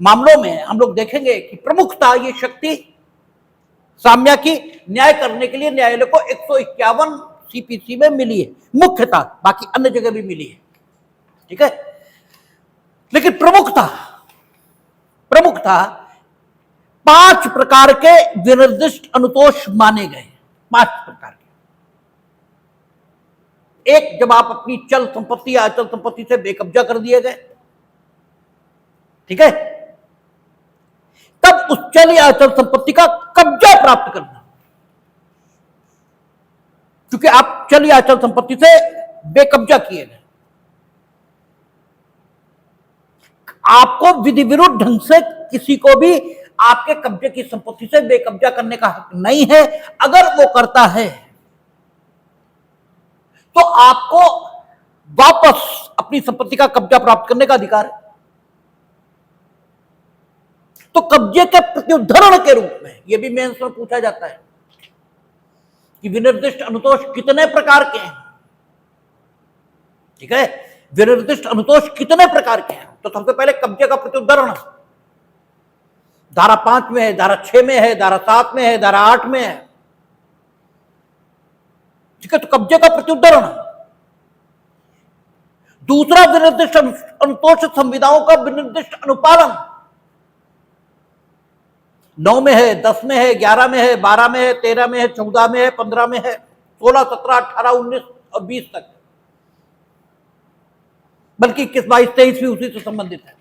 मामलों में हम लोग देखेंगे कि प्रमुखता ये शक्ति साम्य की न्याय करने के लिए न्यायालय को 151 सीपीसी में मिली है, मुख्यतः, बाकी अन्य जगह भी मिली है, ठीक है। लेकिन प्रमुखता 5 प्रकार के विनिर्दिष्ट अनुतोष माने गए, 5 प्रकार के। एक, जब आप अपनी चल संपत्ति या अचल संपत्ति से बेकब्जा कर दिए गए, ठीक है, तब उस चल या अचल संपत्ति का कब्जा प्राप्त करना, क्योंकि आप चल या अचल संपत्ति से बेकब्जा किए गए, आपको विधि विरुद्ध ढंग से किसी को भी आपके कब्जे की संपत्ति से बेकब्जा करने का हक नहीं है। अगर वो करता है तो आपको वापस अपनी संपत्ति का कब्जा प्राप्त करने का अधिकार है। तो कब्जे के प्रत्युद्धरण के रूप में यह भी मेंस में पूछा जाता है कि विनिर्दिष्ट अनुतोष कितने प्रकार के हैं, ठीक है, विनिर्दिष्ट अनुतोष कितने प्रकार के हैं। तो सबसे पहले कब्जे का प्रत्युद्धरण धारा 5 में है, धारा 6 में है, धारा 7 में है, धारा 8 में है, ठीक है। तो कब्जे का प्रत्युद्धरण। दूसरा, विनिर्दिष्ट अनुतोष संविधाओं का विनिर्दिष्ट अनुपालन 9 में है, 10 में है, 11 में है, 12 में है, 13 में है, 14 में है, 15 में है, 16, 17, 18, 19 और 20 तक, बल्कि 21, 22, 23 भी उसी से संबंधित है,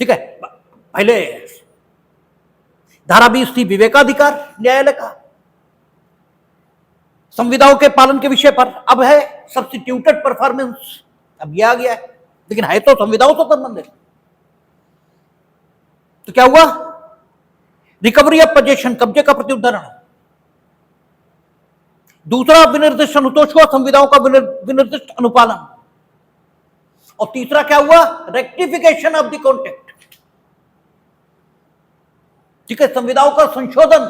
ठीक है। पहले धारा 20 थी विवेकाधिकार न्यायालय का संविधाओं के पालन के विषय पर, अब है सब्स्टिट्यूटेड परफॉर्मेंस, अब यह आ गया है, लेकिन है तो संविधाओं से संबंधित। तो क्या हुआ, रिकवरी ऑफ पोजेशन, कब्जे का प्रत्युद्धरण। दूसरा, विनिर्दिष्ट अनुतोष हुआ संविधाओं का विनिर्दिष्ट अनुपालन। और तीसरा क्या हुआ, रेक्टिफिकेशन ऑफ द कॉन्टेक्ट, ठीक है, संविधाओं का संशोधन,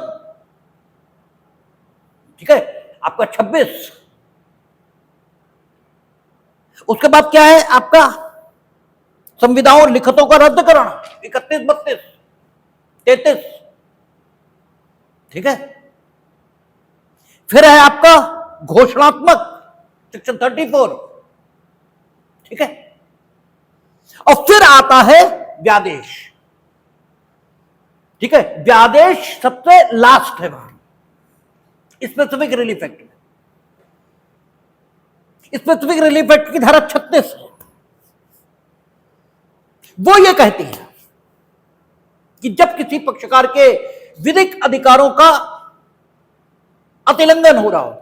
ठीक है, आपका 26। उसके बाद क्या है आपका संविधाओं और लिखतों का रद्दकरण 31, 32, 33, ठीक है। फिर है आपका घोषणात्मक सेक्शन 34, ठीक है। और फिर आता है व्यादेश, ठीक है। व्यादेश सबसे लास्ट है वहां स्पेसिफिक रिलीफ एक्ट में। स्पेसिफिक रिलीफ एक्ट की धारा 36 है, वो ये कहती है कि जब किसी पक्षकार के विधिक अधिकारों का अतिलंघन हो रहा हो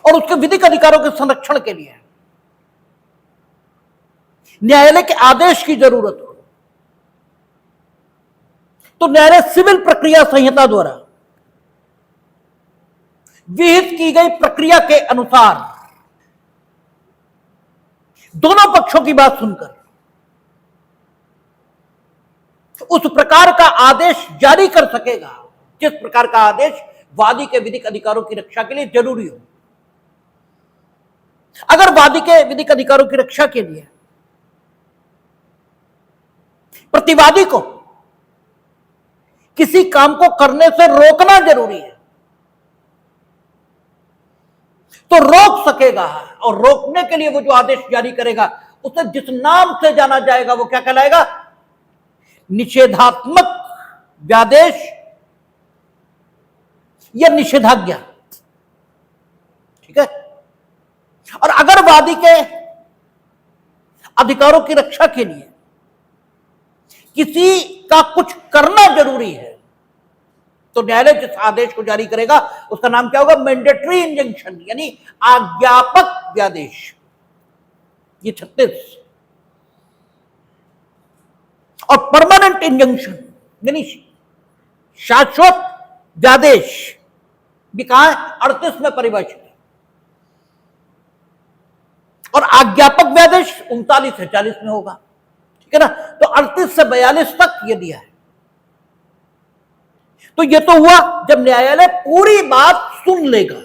और उसके विधिक अधिकारों के संरक्षण के लिए न्यायालय के आदेश की जरूरत हो, तो न्यायालय सिविल प्रक्रिया संहिता द्वारा विहित की गई प्रक्रिया के अनुसार दोनों पक्षों की बात सुनकर उस प्रकार का आदेश जारी कर सकेगा जिस प्रकार का आदेश वादी के विधिक अधिकारों की रक्षा के लिए जरूरी हो। अगर वादी के विधिक अधिकारों की रक्षा के लिए प्रतिवादी को किसी काम को करने से रोकना जरूरी है, तो रोक सकेगा, और रोकने के लिए वो जो आदेश जारी करेगा उसे जिस नाम से जाना जाएगा वो क्या कहलाएगा? निषेधात्मक व्यादेश या निषेधाज्ञा। ठीक है। और अगर वादी के अधिकारों की रक्षा के लिए किसी का कुछ करना जरूरी है तो न्यायालय जिस आदेश को जारी करेगा उसका नाम क्या होगा? मैंडेटरी इंजंक्शन, यानी आज्ञापक व्यादेश। ये 36। और परमानेंट इंजंक्शन यानी शाश्वत व्यादेश भी कहां है? 38 में परिभाषित है। और आज्ञापक व्यादेश 39 से 40 में होगा। ठीक है ना। तो 38 से 42 तक ये दिया है। तो ये तो हुआ जब न्यायालय पूरी बात सुन लेगा।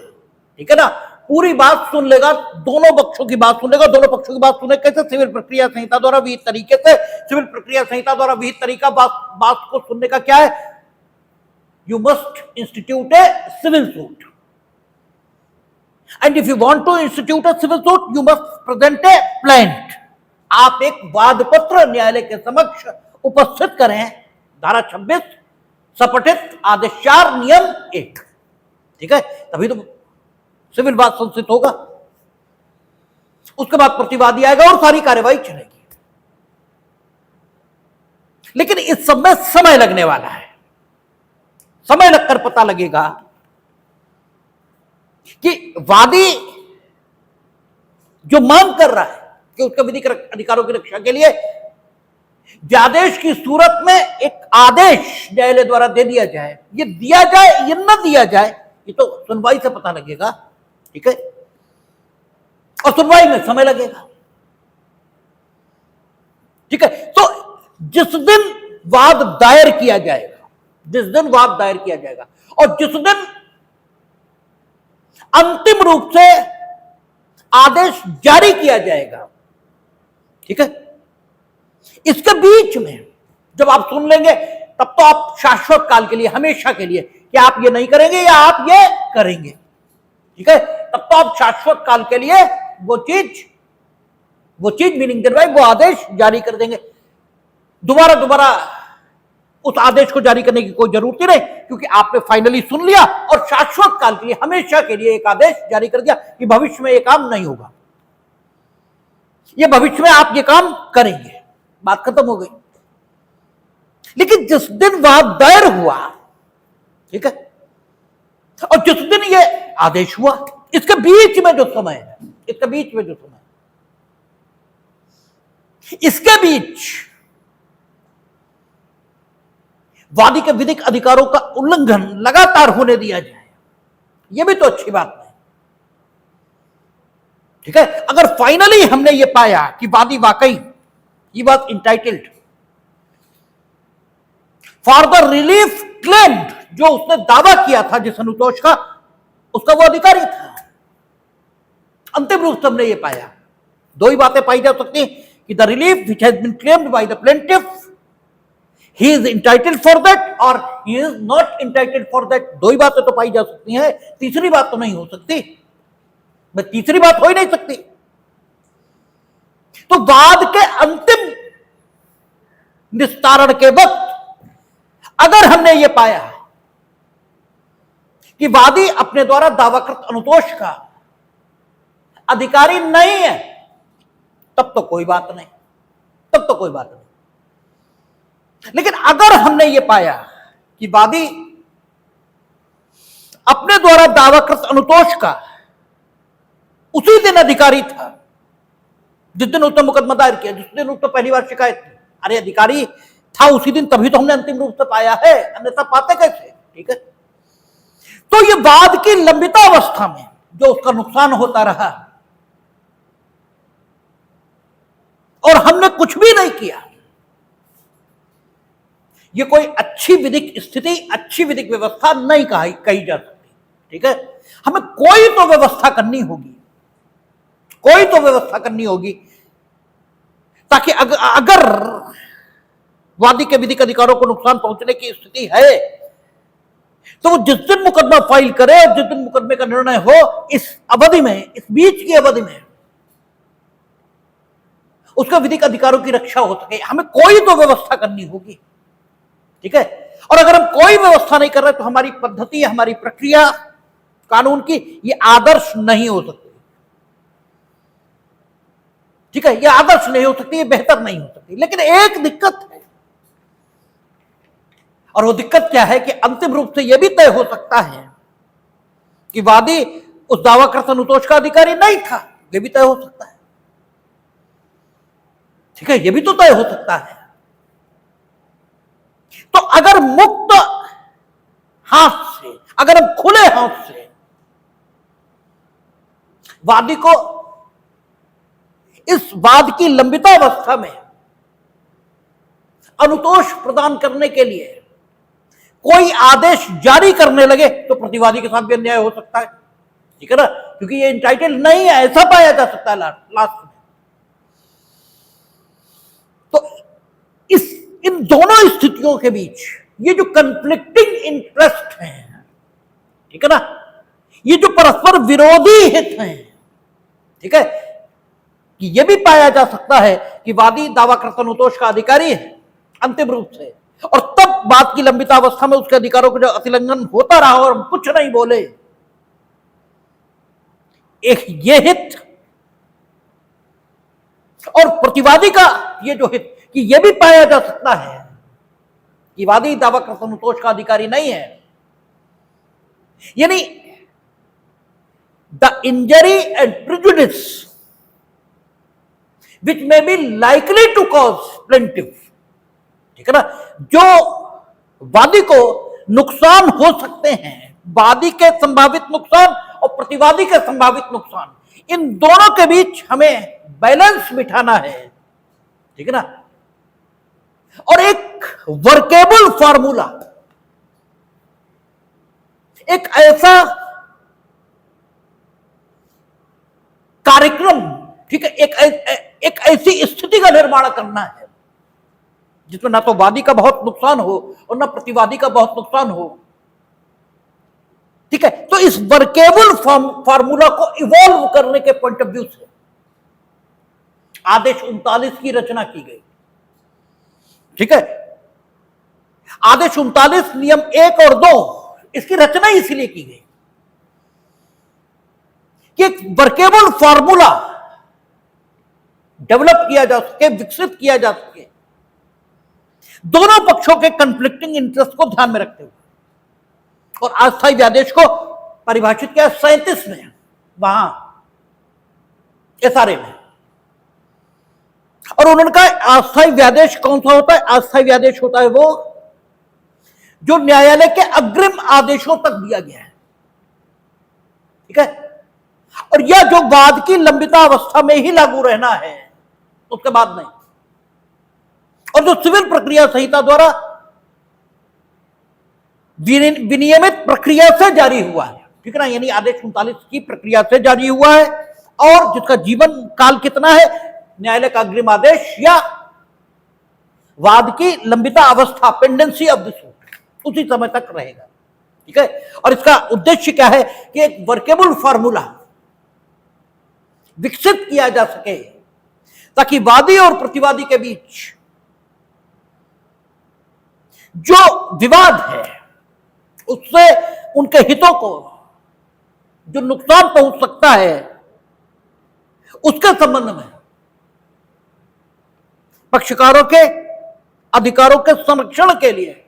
ठीक है ना। पूरी बात सुन लेगा, दोनों पक्षों की बात सुन लेगा। दोनों पक्षों की बात सुने कैसे? सिविल प्रक्रिया संहिता द्वारा विहित तरीके से। सिविल प्रक्रिया संहिता द्वारा विहित तरीका बात को सुनने का क्या है? You must institute a civil suit, and if you want to institute a civil suit you must present a plaint. आप एक वाद पत्र न्यायालय के समक्ष उपस्थित करें। धारा 26 सपठित आदेश 4 नियम 1। ठीक है। तभी तो सिविल वाद संस्थित होगा। उसके बाद प्रतिवादी आएगा और सारी कार्यवाही चलेगी। लेकिन इस सब में समय लगने वाला है। समय लगकर पता लगेगा कि वादी जो मांग कर रहा है कि उसके विधिक अधिकारों की रक्षा के लिए व्यादेश की सूरत में एक आदेश न्यायालय द्वारा दे दिया जाए, ये दिया जाए ये न दिया जाए, ये तो सुनवाई से पता लगेगा। ठीक है। और सुनवाई में समय लगेगा। ठीक है। तो जिस दिन वाद दायर किया जाएगा, जिस दिन वाद दायर किया जाएगा और जिस दिन अंतिम रूप से आदेश जारी किया जाएगा, ठीक है, इसके बीच में जब आप सुन लेंगे तब तो आप शाश्वत काल के लिए, हमेशा के लिए, कि आप ये नहीं करेंगे या आप ये करेंगे। ठीक है। तब तो आप शाश्वत काल के लिए वो चीज मीनिंग दिलवाई, वो आदेश जारी कर देंगे। दोबारा उस आदेश को जारी करने की कोई जरूरत ही नहीं, क्योंकि आपने फाइनली सुन लिया और शाश्वत काल के लिए, हमेशा के लिए एक आदेश जारी कर दिया कि भविष्य में ये काम नहीं होगा, ये भविष्य में आप ये काम करेंगे। बात खत्म हो गई। लेकिन जिस दिन वाद दायर हुआ, ठीक है, और जिस दिन ये आदेश हुआ, इसके बीच में जो समय है, इसके बीच वादी के विधिक अधिकारों का उल्लंघन लगातार होने दिया जाए, यह भी तो अच्छी बात नहीं। ठीक है। अगर फाइनली हमने ये पाया कि वादी वाकई he was entitled for the relief claimed, जो उसने दावा किया था जिस अनुतोष का, उसका वो अधिकारी था। अंतिम रूप से हमने ये पाया, दो ही बातें पाई जा सकती हैं कि the relief which has been claimed by the plaintiff, he is entitled for that और he is not entitled for that. दो ही बातें तो पाई जा सकती हैं, तीसरी बात तो नहीं हो सकती। तीसरी बात हो ही नहीं सकती। तो वाद के अंतिम निस्तारण के वक्त अगर हमने ये पाया कि वादी अपने द्वारा दावाकृत अनुतोष का अधिकारी नहीं है, तब तो कोई बात नहीं, तब तो कोई बात नहीं। लेकिन अगर हमने ये पाया कि वादी अपने द्वारा दावाकृत अनुतोष का उसी दिन अधिकारी था जिस दिन उसने मुकदमा दायर किया, जिस दिन उसने पहली बार शिकायत की, अरे अधिकारी था उसी दिन, तभी तो हमने अंतिम रूप से पाया है, अन्यथा पाते कैसे। ठीक है। तो ये वाद की लंबितावस्था में जो उसका नुकसान होता रहा और हमने कुछ भी नहीं किया, ये कोई अच्छी विधिक स्थिति, अच्छी विधिक व्यवस्था नहीं कही जा सकती। ठीक है। हमें कोई तो व्यवस्था करनी होगी, कोई तो व्यवस्था करनी होगी ताकि अगर वादी के विधिक अधिकारों को नुकसान पहुंचने की स्थिति है, तो वो जिस दिन मुकदमा फाइल करे और जिस दिन मुकदमे का निर्णय हो, इस अवधि में, इस बीच की अवधि में उसका विधिक अधिकारों की रक्षा हो सके। हमें कोई तो व्यवस्था करनी होगी, ठीक है। और अगर हम कोई व्यवस्था नहीं कर रहे तो हमारी पद्धति, हमारी प्रक्रिया कानून की, ये आदर्श नहीं हो सकती, ठीक है। ये आदर्श नहीं हो सकती, ये बेहतर नहीं हो सकती। लेकिन एक दिक्कत है, और वो दिक्कत क्या है कि अंतिम रूप से यह भी तय हो सकता है कि वादी उस दावाकृत अनुतोष का अधिकारी नहीं था, यह भी तय हो सकता है, ठीक है। यह भी तो तय हो सकता है। तो अगर मुक्त हाथ से, अगर हम खुले हाथ से वादी को इस वाद की लंबितावस्था में अनुतोष प्रदान करने के लिए कोई आदेश जारी करने लगे, तो प्रतिवादी के साथ भी अन्याय हो सकता है, ठीक है ना, क्योंकि ये इंटाइटल नहीं है, ऐसा पाया जा सकता है लास्ट में। तो इन दोनों स्थितियों के बीच ये जो कंफ्लिक्टिंग इंटरेस्ट हैं, ठीक है ना, ये जो परस्पर विरोधी हित हैं, ठीक है, कि यह भी पाया जा सकता है कि वादी दावाकृत अनुतोष का अधिकारी है अंतिम रूप से, और तब बात की लंबितावस्था में उसके अधिकारों का जो अतिलंघन होता रहा और हम कुछ नहीं बोले, एक ये हित और प्रतिवादी का ये जो हित, कि यह भी पाया जा सकता है कि वादी दावाकृत अनुतोष का अधिकारी नहीं है, यानी the injury and prejudice which may be likely to cause plaintiff, ठीक है ना, जो वादी को नुकसान हो सकते हैं, वादी के संभावित नुकसान और प्रतिवादी के संभावित नुकसान, इन दोनों के बीच हमें बैलेंस बिठाना है, ठीक है ना, और एक वर्केबल फार्मूला, एक ऐसा कार्यक्रम, ठीक है, एक ऐसी स्थिति का निर्माण करना है जिसमें ना तो वादी का बहुत नुकसान हो और ना प्रतिवादी का बहुत नुकसान हो, ठीक है। तो इस वर्केबल फार्मूला को इवॉल्व करने के पॉइंट ऑफ व्यू से आदेश 39 की रचना की गई, ठीक है। आदेश 39 नियम 1 और 2, इसकी रचना इसलिए की गई कि एक वर्केबल फार्मूला डेवलप किया जा सके, विकसित किया जा सके, दोनों पक्षों के कंफ्लिक्टिंग इंटरेस्ट को ध्यान में रखते हुए। और अस्थायी व्यादेश को परिभाषित किया 37 में, वहां एसआरए में, और उन्होंने कहा अस्थायी व्यादेश कौन सा होता है? अस्थायी व्यादेश होता है वो जो न्यायालय के अग्रिम आदेशों तक दिया गया है, ठीक है, और यह जो वाद की लंबिता अवस्था में ही लागू रहना है, उसके बाद नहीं, और जो सिविल प्रक्रिया संहिता द्वारा विनियमित प्रक्रिया से जारी हुआ है, ठीक है ना, यानी आदेश 39 की प्रक्रिया से जारी हुआ है, और जिसका जीवन काल कितना है, न्यायालय का अग्रिम आदेश या वाद की लंबिता अवस्था, पेंडेंसी ऑफ द सूट, उसी समय तक रहेगा, ठीक है। और इसका उद्देश्य क्या है कि एक वर्केबल फार्मूला विकसित किया जा सके ताकि वादी और प्रतिवादी के बीच जो विवाद है उससे उनके हितों को जो नुकसान पहुंच सकता है, उसके संबंध में पक्षकारों के अधिकारों के संरक्षण के लिए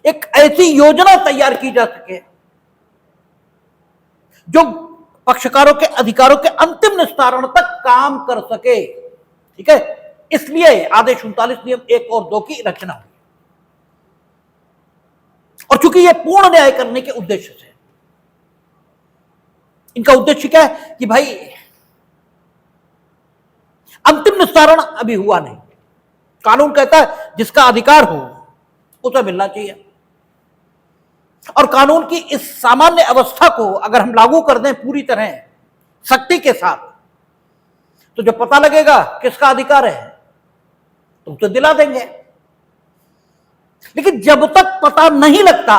एक ऐसी योजना तैयार की जा सके जो पक्षकारों के अधिकारों के अंतिम निस्तारण तक काम कर सके, ठीक है। इसलिए आदेश 39 नियम 1 और 2 की रचना हुई, और चूंकि यह पूर्ण न्याय करने के उद्देश्य से, इनका उद्देश्य क्या है कि भाई अंतिम निस्तारण अभी हुआ नहीं, कानून कहता है जिसका अधिकार हो उसे मिलना चाहिए, और कानून की इस सामान्य अवस्था को अगर हम लागू कर दें पूरी तरह सख्ती के साथ, तो जो पता लगेगा किसका अधिकार है, तो उसे दिला देंगे। लेकिन जब तक पता नहीं लगता,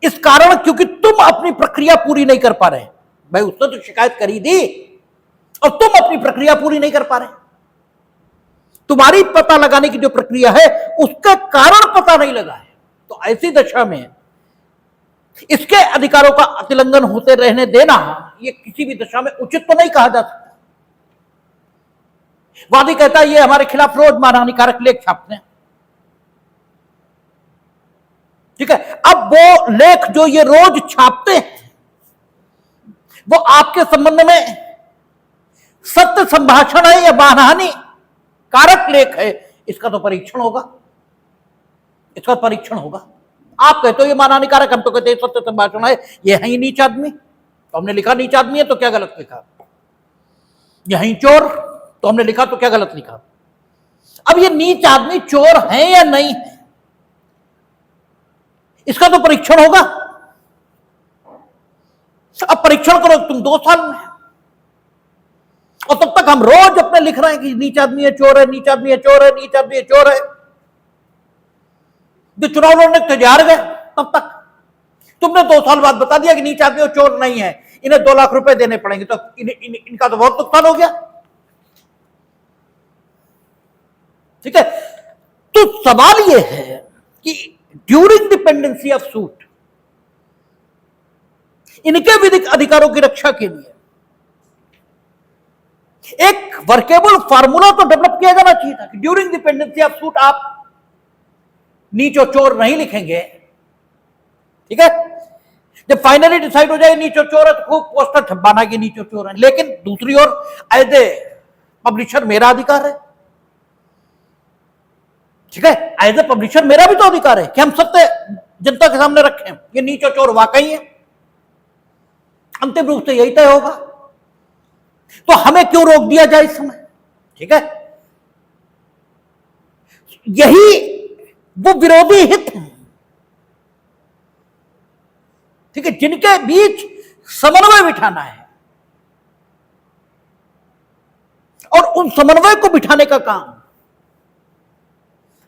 इस कारण क्योंकि तुम अपनी प्रक्रिया पूरी नहीं कर पा रहे, भाई उसने तो शिकायत करी दी और तुम अपनी प्रक्रिया पूरी नहीं कर पा रहे, तुम्हारी पता लगाने की जो प्रक्रिया है उसका कारण पता नहीं लगा है, तो ऐसी दशा में इसके अधिकारों का अतिलंघन होते रहने देना यह किसी भी दशा में उचित तो नहीं कहा जा सकता। वादी कहता है ये हमारे खिलाफ रोज मानहानिकारक लेख छापते हैं, ठीक है। अब वो लेख जो ये रोज छापते हैं वो आपके संबंध में सत्य संभाषण है या मानहानि कारक लेख है, इसका तो परीक्षण होगा, इसका परीक्षण होगा। आप कहते हो ये मानहानिकारक, हम तो कहते हैं सत्य संभाषण है, ये है ही नीच आदमी, तो हमने लिखा नीच आदमी है तो क्या गलत लिखा, यही चोर तो हमने लिखा तो क्या गलत लिखा। अब ये नीच आदमी चोर है या नहीं है, इसका तो परीक्षण होगा। अब परीक्षण करो तुम 2 साल में, और तब तक हम रोज अपने लिख रहे हैं कि नीच आदमी है, चोर है, नीच आदमी है, चोर है, नीच आदमी है, चोर है। जो चुनाव लड़ने तैयार गए तब तक तुमने 2 साल बाद बता दिया कि नीच आदमी और चोर नहीं है, इन्हें 2 लाख रुपए देने पड़ेंगे, तो इनका तो बहुत नुकसान हो गया, ठीक है। तो सवाल यह है कि ड्यूरिंग डिपेंडेंसी ऑफ सूट इनके विधिक अधिकारों की रक्षा के लिए एक वर्केबल फार्मूला तो डेवलप किया जाना चाहिए था कि ड्यूरिंग डिपेंडेंसी ऑफ सूट आप नीच और चोर नहीं लिखेंगे, ठीक है। जब फाइनली डिसाइड हो जाए नीच और चोर है तो खूब पोस्टर छपवाना कि नीच और चोर है, लेकिन दूसरी ओर एज ए पब्लिशर मेरा अधिकार है, ठीक है। एज ए पब्लिशर मेरा भी तो अधिकार है कि हम सत्य जनता के सामने रखें ये नीच और चोर वाकई है, अंतिम रूप से यही तय होगा। तो हमें क्यों रोक दिया जाए इस समय, ठीक है। यही वो विरोधी हित हैं, ठीक है, जिनके बीच समन्वय बिठाना है, और उन समन्वय को बिठाने का काम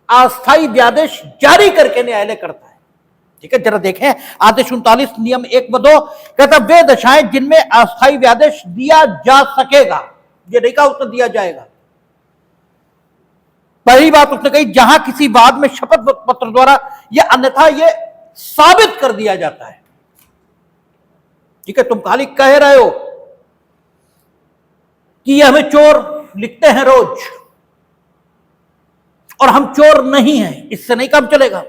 अस्थायी व्यादेश जारी करके न्यायालय करता है, ठीक है। जरा देखें आदेश 39 नियम 1 व 2 कहता वे दशाएं जिनमें अस्थायी व्यादेश दिया जा सकेगा, ये नहीं कहा उसने दिया जाएगा। पहली बात उसने कही जहां किसी वाद में शपथ पत्र द्वारा या अन्यथा ये साबित कर दिया जाता है, ठीक है। तुम खाली कह रहे हो कि ये हमें चोर लिखते हैं रोज और हम चोर नहीं हैं, इससे नहीं काम चलेगा,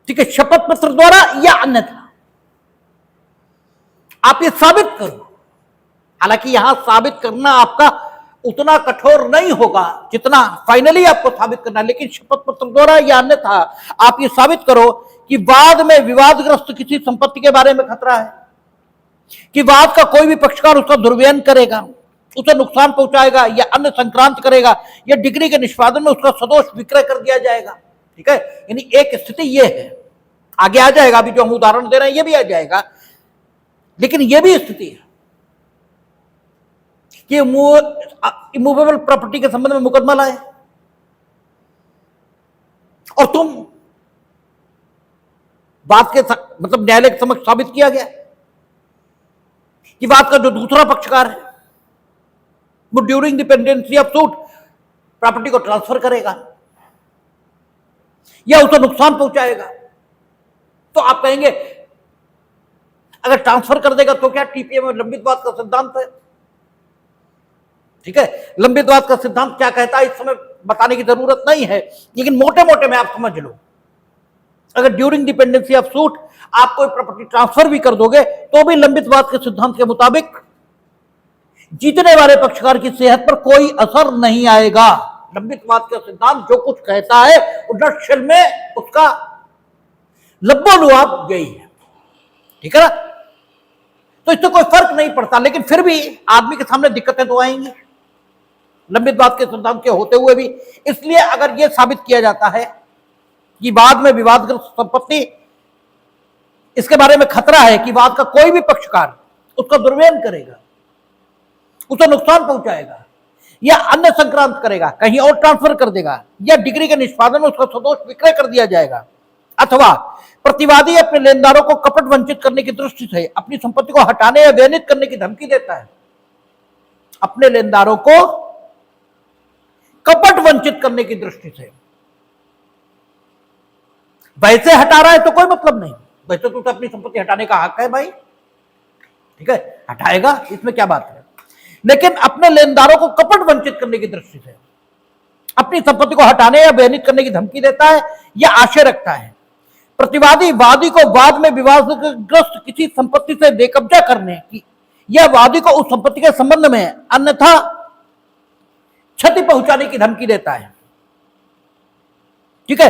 ठीक है। शपथ पत्र द्वारा या अन्यथा आप ये साबित करो, हालांकि यहां साबित करना आपका उतना कठोर नहीं होगा जितना फाइनली आपको साबित करना, लेकिन शपथ पत्र द्वारा या अन्यथा आप ये साबित करो कि वाद में विवादग्रस्त किसी संपत्ति के बारे में खतरा है, कि वाद का कोई भी पक्षकार उसका दुर्व्ययन करेगा, उसे नुकसान पहुंचाएगा या अन्य संक्रांत करेगा, या डिग्री के निष्पादन में उसका सदोष विक्रय कर दिया जाएगा, ठीक है। यानी एक स्थिति यह है, आगे आ जाएगा, अभी जो हम उदाहरण दे रहे हैं ये भी आ जाएगा, लेकिन यह भी स्थिति है कि इमूवेबल प्रॉपर्टी के संबंध में मुकदमा लाए और तुम बात के मतलब न्यायालय के समक्ष साबित किया गया कि बात का जो दूसरा पक्षकार है वो during dependency of suit property को ट्रांसफर करेगा या उसे नुकसान पहुंचाएगा, तो आप कहेंगे अगर ट्रांसफर कर देगा तो क्या टीपीए में लंबित वाद का सिद्धांत है, ठीक है। लंबित वाद का सिद्धांत क्या कहता है इस समय बताने की जरूरत नहीं है, लेकिन मोटे मोटे में आप समझ लो, अगर ड्यूरिंग डिपेंडेंसी ऑफ सूट आप कोई प्रॉपर्टी ट्रांसफर भी कर दोगे तो भी लंबित वाद के सिद्धांत के मुताबिक जीतने वाले पक्षकार की सेहत पर कोई असर नहीं आएगा। लंबित वाद का सिद्धांत जो कुछ कहता है वो नक्शल में उसका लब्बो-लुआब यही है, ठीक है ना। तो इससे कोई फर्क नहीं पड़ता, लेकिन फिर भी आदमी के सामने दिक्कतें तो आएंगी लंबित वाद के सिद्धांत के होते हुए भी। इसलिए अगर यह साबित किया जाता है कि वाद में विवादग्रस्त संपत्ति इसके बारे में खतरा है कि वाद का कोई भी पक्षकार उसका दुर्व्ययन करेगा उसे नुकसान पहुंचाएगा या अन्य संक्रांत करेगा, कहीं और ट्रांसफर कर देगा, या डिग्री के निष्पादन में उसका सदोष विक्रय कर दिया जाएगा, अथवा प्रतिवादी अपने लेनदारों को कपट वंचित करने की दृष्टि से अपनी संपत्ति को हटाने या व्यनित करने की धमकी देता है। अपने लेनदारों को कपट वंचित करने की दृष्टि से, वैसे हटा रहा है तो कोई मतलब नहीं, वैसे तो अपनी संपत्ति हटाने का हक है भाई, ठीक है, हटाएगा, इसमें क्या बात है। लेकिन अपने लेनदारों को कपट वंचित करने की दृष्टि से अपनी संपत्ति को हटाने या व्यनित करने की धमकी देता है या आशय रखता है। प्रतिवादी वादी को बाद में विवादग्रस्त किसी संपत्ति से बेकब्जा करने की या वादी को उस संपत्ति के संबंध में अन्यथा क्षति पहुंचाने की धमकी देता है, ठीक है।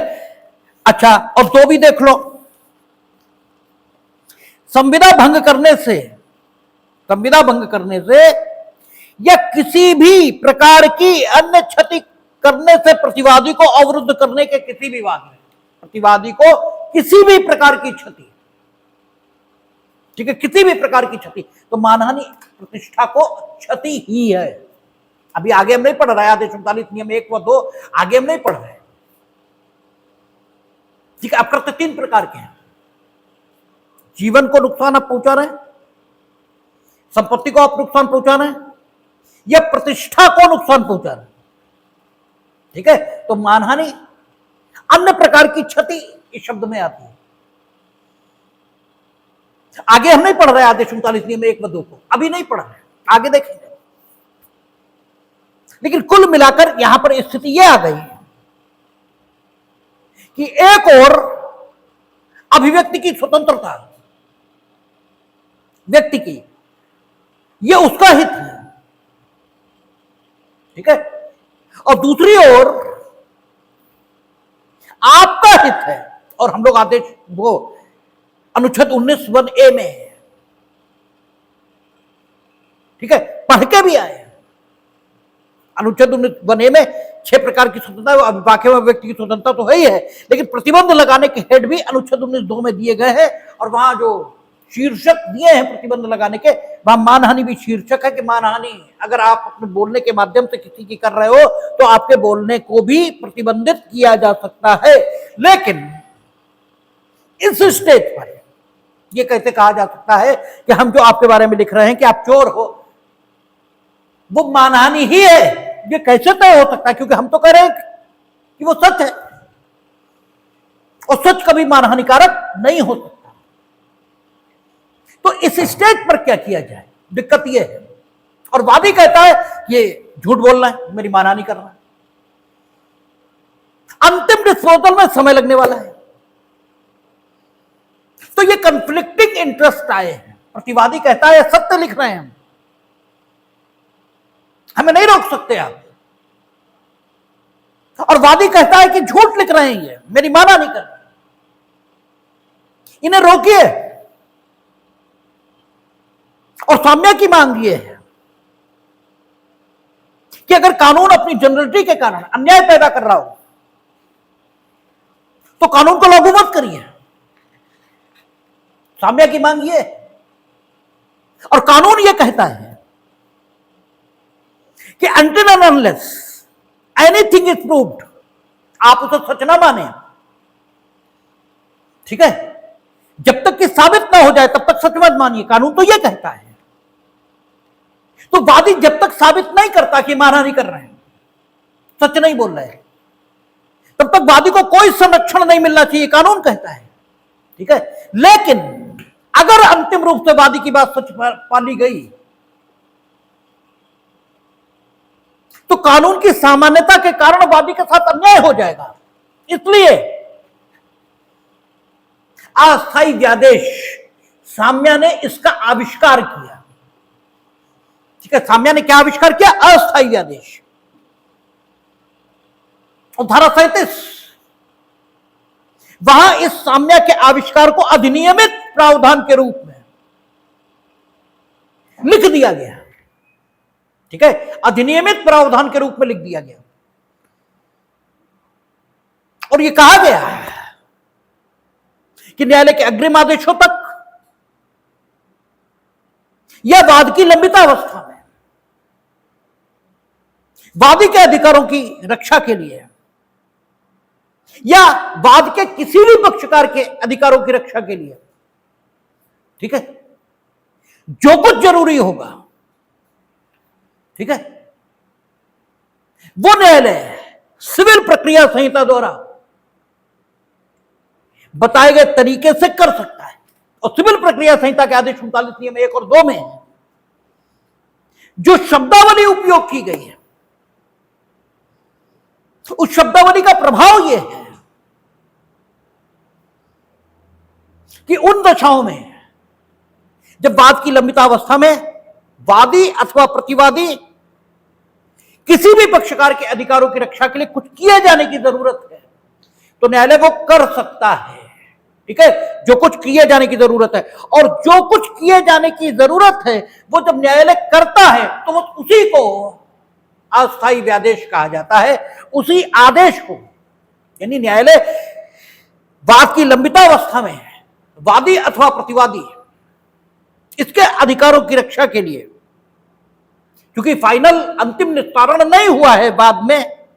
अच्छा, और दो भी देख लो, संविदा भंग करने से या किसी भी प्रकार की अन्य क्षति करने से प्रतिवादी को अवरुद्ध करने के किसी भी वाद में, प्रतिवादी को किसी भी प्रकार की क्षति, ठीक है, किसी भी प्रकार की क्षति, तो मानहानि प्रतिष्ठा को क्षति ही है। अभी आगे हम नहीं पढ़ रहे, आदेश 39 नियम 1 व 2 आगे हम नहीं पढ़ रहे, ठीक है। अपकृत्य 3 प्रकार के हैं, जीवन को नुकसान आप पहुंचा रहे हैं, संपत्ति को आप नुकसान पहुंचा रहे हैं, या प्रतिष्ठा को नुकसान पहुंचा रहे हैं, ठीक है। तो मानहानि अन्य प्रकार की क्षति इस शब्द में आती है। आगे हम नहीं पढ़ रहे आदेश 39 नियम 1 व 2 को, अभी नहीं पढ़ रहे, आगे देखेंगे। लेकिन कुल मिलाकर यहां पर स्थिति यह आ गई है कि एक और अभिव्यक्ति की स्वतंत्रता व्यक्ति की, यह उसका हित है, ठीक है, और दूसरी ओर आपका हित है। और हम लोग आदेश वो अनुच्छेद 19 वन ए में है, ठीक है, पढ़ के भी आए। अनुच्छेद 19 वन ए में 6 प्रकार की स्वतंत्रता, अभिभाषक व्यक्ति की स्वतंत्रता तो है ही है, लेकिन प्रतिबंध लगाने के हेड भी अनुच्छेद 19(2) में दिए गए हैं, और वहां जो शीर्षक दिए हैं प्रतिबंध लगाने के, वहां मानहानि भी शीर्षक है कि मानहानि अगर आप अपने बोलने के माध्यम से किसी की कर रहे हो तो आपके बोलने को भी प्रतिबंधित किया जा सकता है। लेकिन इस स्टेज पर यह कैसे कहा जा सकता है कि हम जो आपके बारे में लिख रहे हैं कि आप चोर हो, वो मानहानि ही है, ये कैसे तय हो सकता है? क्योंकि हम तो कह रहे हैं कि वो सच है, और सच कभी मानहानिकारक नहीं हो सकता। तो इस स्टेज पर क्या किया जाए, दिक्कत यह है। और वादी कहता है ये झूठ बोल रहा है, मेरी मानहानि कर रहा है, अंतिम डिस्पोजल में समय लगने वाला है। तो ये कंफ्लिक्टिंग इंटरेस्ट आए हैं। प्रतिवादी कहता है सत्य लिख रहे हैं हम, हमें नहीं रोक सकते आप, और वादी कहता है कि झूठ लिख रहे हैं, ये मेरी मानहानि कर रहे हैं, इन्हें रोकिए। और साम्य की मांग ये है कि अगर कानून अपनी जनरलिटी के कारण अन्याय पैदा कर रहा हो तो कानून को लागू मत करिए, साम्य की मांग ये। और कानून ये कहता है कि until and unless anything is proved, आप उसे सच ना माने, ठीक है, जब तक कि साबित ना हो जाए तब तक सच मत मानिए, कानून तो यह कहता है। तो वादी जब तक साबित नहीं करता कि मानहानि कर रहे हैं, सच नहीं बोल रहे हैं, तब तक वादी को कोई संरक्षण नहीं मिलना चाहिए, कानून कहता है, ठीक है। लेकिन अगर अंतिम रूप से वादी की बात सच पाली गई तो कानून की सामान्यता के कारण वादी के साथ अन्याय हो जाएगा। इसलिए अस्थायी व्यादेश साम्य ने इसका आविष्कार किया, ठीक है। साम्य ने क्या आविष्कार किया? अस्थायी व्यादेश। और धारा 37 वहां इस साम्य के आविष्कार को अधिनियमित प्रावधान के रूप में लिख दिया गया, ठीक है, अधिनियमित प्रावधान के रूप में लिख दिया गया। और यह कहा गया कि न्यायालय के अग्रिम आदेशों तक या वाद की लंबित अवस्था में वादी के अधिकारों की रक्षा के लिए या वाद के किसी भी पक्षकार के अधिकारों की रक्षा के लिए, ठीक है, जो कुछ जरूरी होगा, ठीक है, वो न्यायालय सिविल प्रक्रिया संहिता द्वारा बताए गए तरीके से कर सकता है। और सिविल प्रक्रिया संहिता के आदेश 39 नियम 1 और 2 में जो शब्दावली उपयोग की गई है, उस शब्दावली का प्रभाव यह है कि उन दशाओं में जब वाद की लंबितावस्था में वादी अथवा प्रतिवादी किसी भी पक्षकार के अधिकारों की रक्षा के लिए कुछ किए जाने की जरूरत है, तो न्यायालय वो कर सकता है, ठीक है, जो कुछ किए जाने की जरूरत है। और जो कुछ किए जाने की जरूरत है वो जब न्यायालय करता है तो वो उसी को अस्थायी व्यादेश कहा जाता है। उसी आदेश को, यानी न्यायालय वाद की लंबितावस्था में वादी अथवा प्रतिवादी इसके अधिकारों की रक्षा के लिए, क्योंकि फाइनल अंतिम निस्तारण नहीं हुआ है बाद में,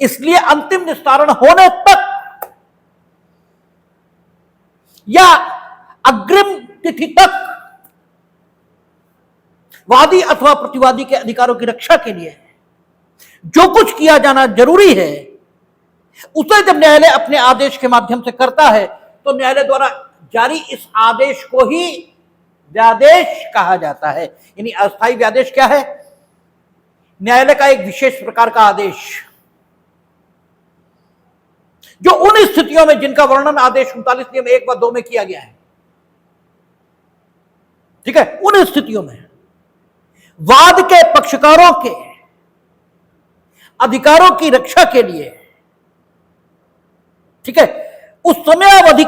इसलिए अंतिम निस्तारण होने तक या अग्रिम तिथि तक वादी अथवा प्रतिवादी के अधिकारों की रक्षा के लिए जो कुछ किया जाना जरूरी है, उसे जब न्यायालय अपने आदेश के माध्यम से करता है तो न्यायालय द्वारा जारी इस आदेश को ही व्यादेश कहा जाता है। यानी अस्थायी व्यादेश क्या है? न्यायालय का एक विशेष प्रकार का आदेश जो उन स्थितियों में जिनका वर्णन आदेश 39 नियम 1 व 2 में किया गया है, ठीक है, उन स्थितियों में वाद के पक्षकारों के अधिकारों की रक्षा के लिए, ठीक है, उस समयावधि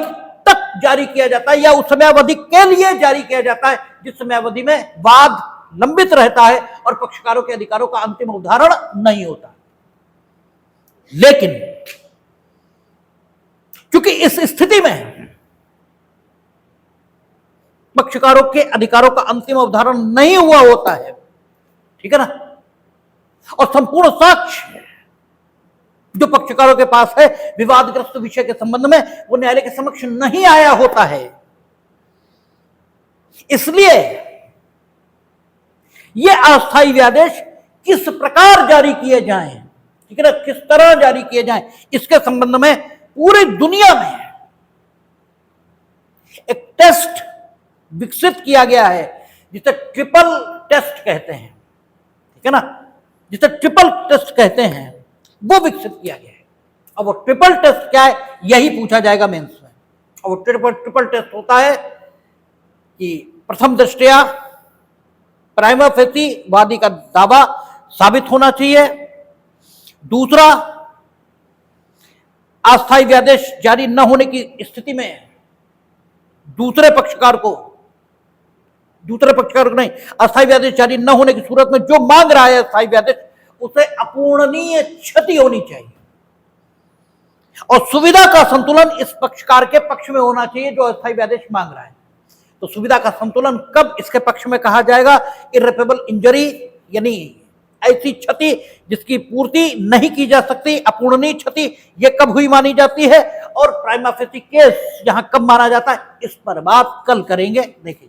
तक जारी किया जाता है या उस समयावधि के लिए जारी किया जाता है जिस समयावधि में वाद लंबित रहता है और पक्षकारों के अधिकारों का अंतिम उदाहरण नहीं होता। लेकिन क्योंकि इस स्थिति में पक्षकारों के अधिकारों का अंतिम अवधारण नहीं हुआ होता है, ठीक है ना, और संपूर्ण साक्ष्य जो पक्षकारों के पास है विवादग्रस्त विषय के संबंध में वो न्यायालय के समक्ष नहीं आया होता है, इसलिए ये अस्थायी व्यादेश किस प्रकार जारी किए जाएं, ठीक है ना, किस तरह जारी किए जाएं, इसके संबंध में पूरी दुनिया में एक टेस्ट विकसित किया गया है जिसे ट्रिपल टेस्ट कहते हैं, ठीक है ना, जिसे ट्रिपल टेस्ट कहते हैं, वो विकसित किया गया है। अब वो ट्रिपल टेस्ट क्या है यही पूछा जाएगा मेंस में। और वो ट्रिपल टेस्ट होता है कि प्रथम दृष्टया प्राइमा फेसी वादी का दावा साबित होना चाहिए, दूसरा अस्थायी व्यादेश जारी न होने की स्थिति में दूसरे पक्षकार को नहीं, अस्थायी व्यादेश जारी न होने की सूरत में जो मांग रहा है अस्थायी व्यादेश उसे अपूरणीय क्षति होनी चाहिए और सुविधा का संतुलन इस पक्षकार के पक्ष में होना चाहिए जो अस्थायी व्यादेश मांग रहा है। तो सुविधा का संतुलन कब इसके पक्ष में कहा जाएगा? इर्रेपरेबल इंजरी, यानी ऐसी क्षति जिसकी पूर्ति नहीं की जा सकती, अपूरणीय क्षति, यह कब हुई मानी जाती है, और प्राइमा फेसी केस यहां कब माना जाता है, इस पर बात कल करेंगे। देखिए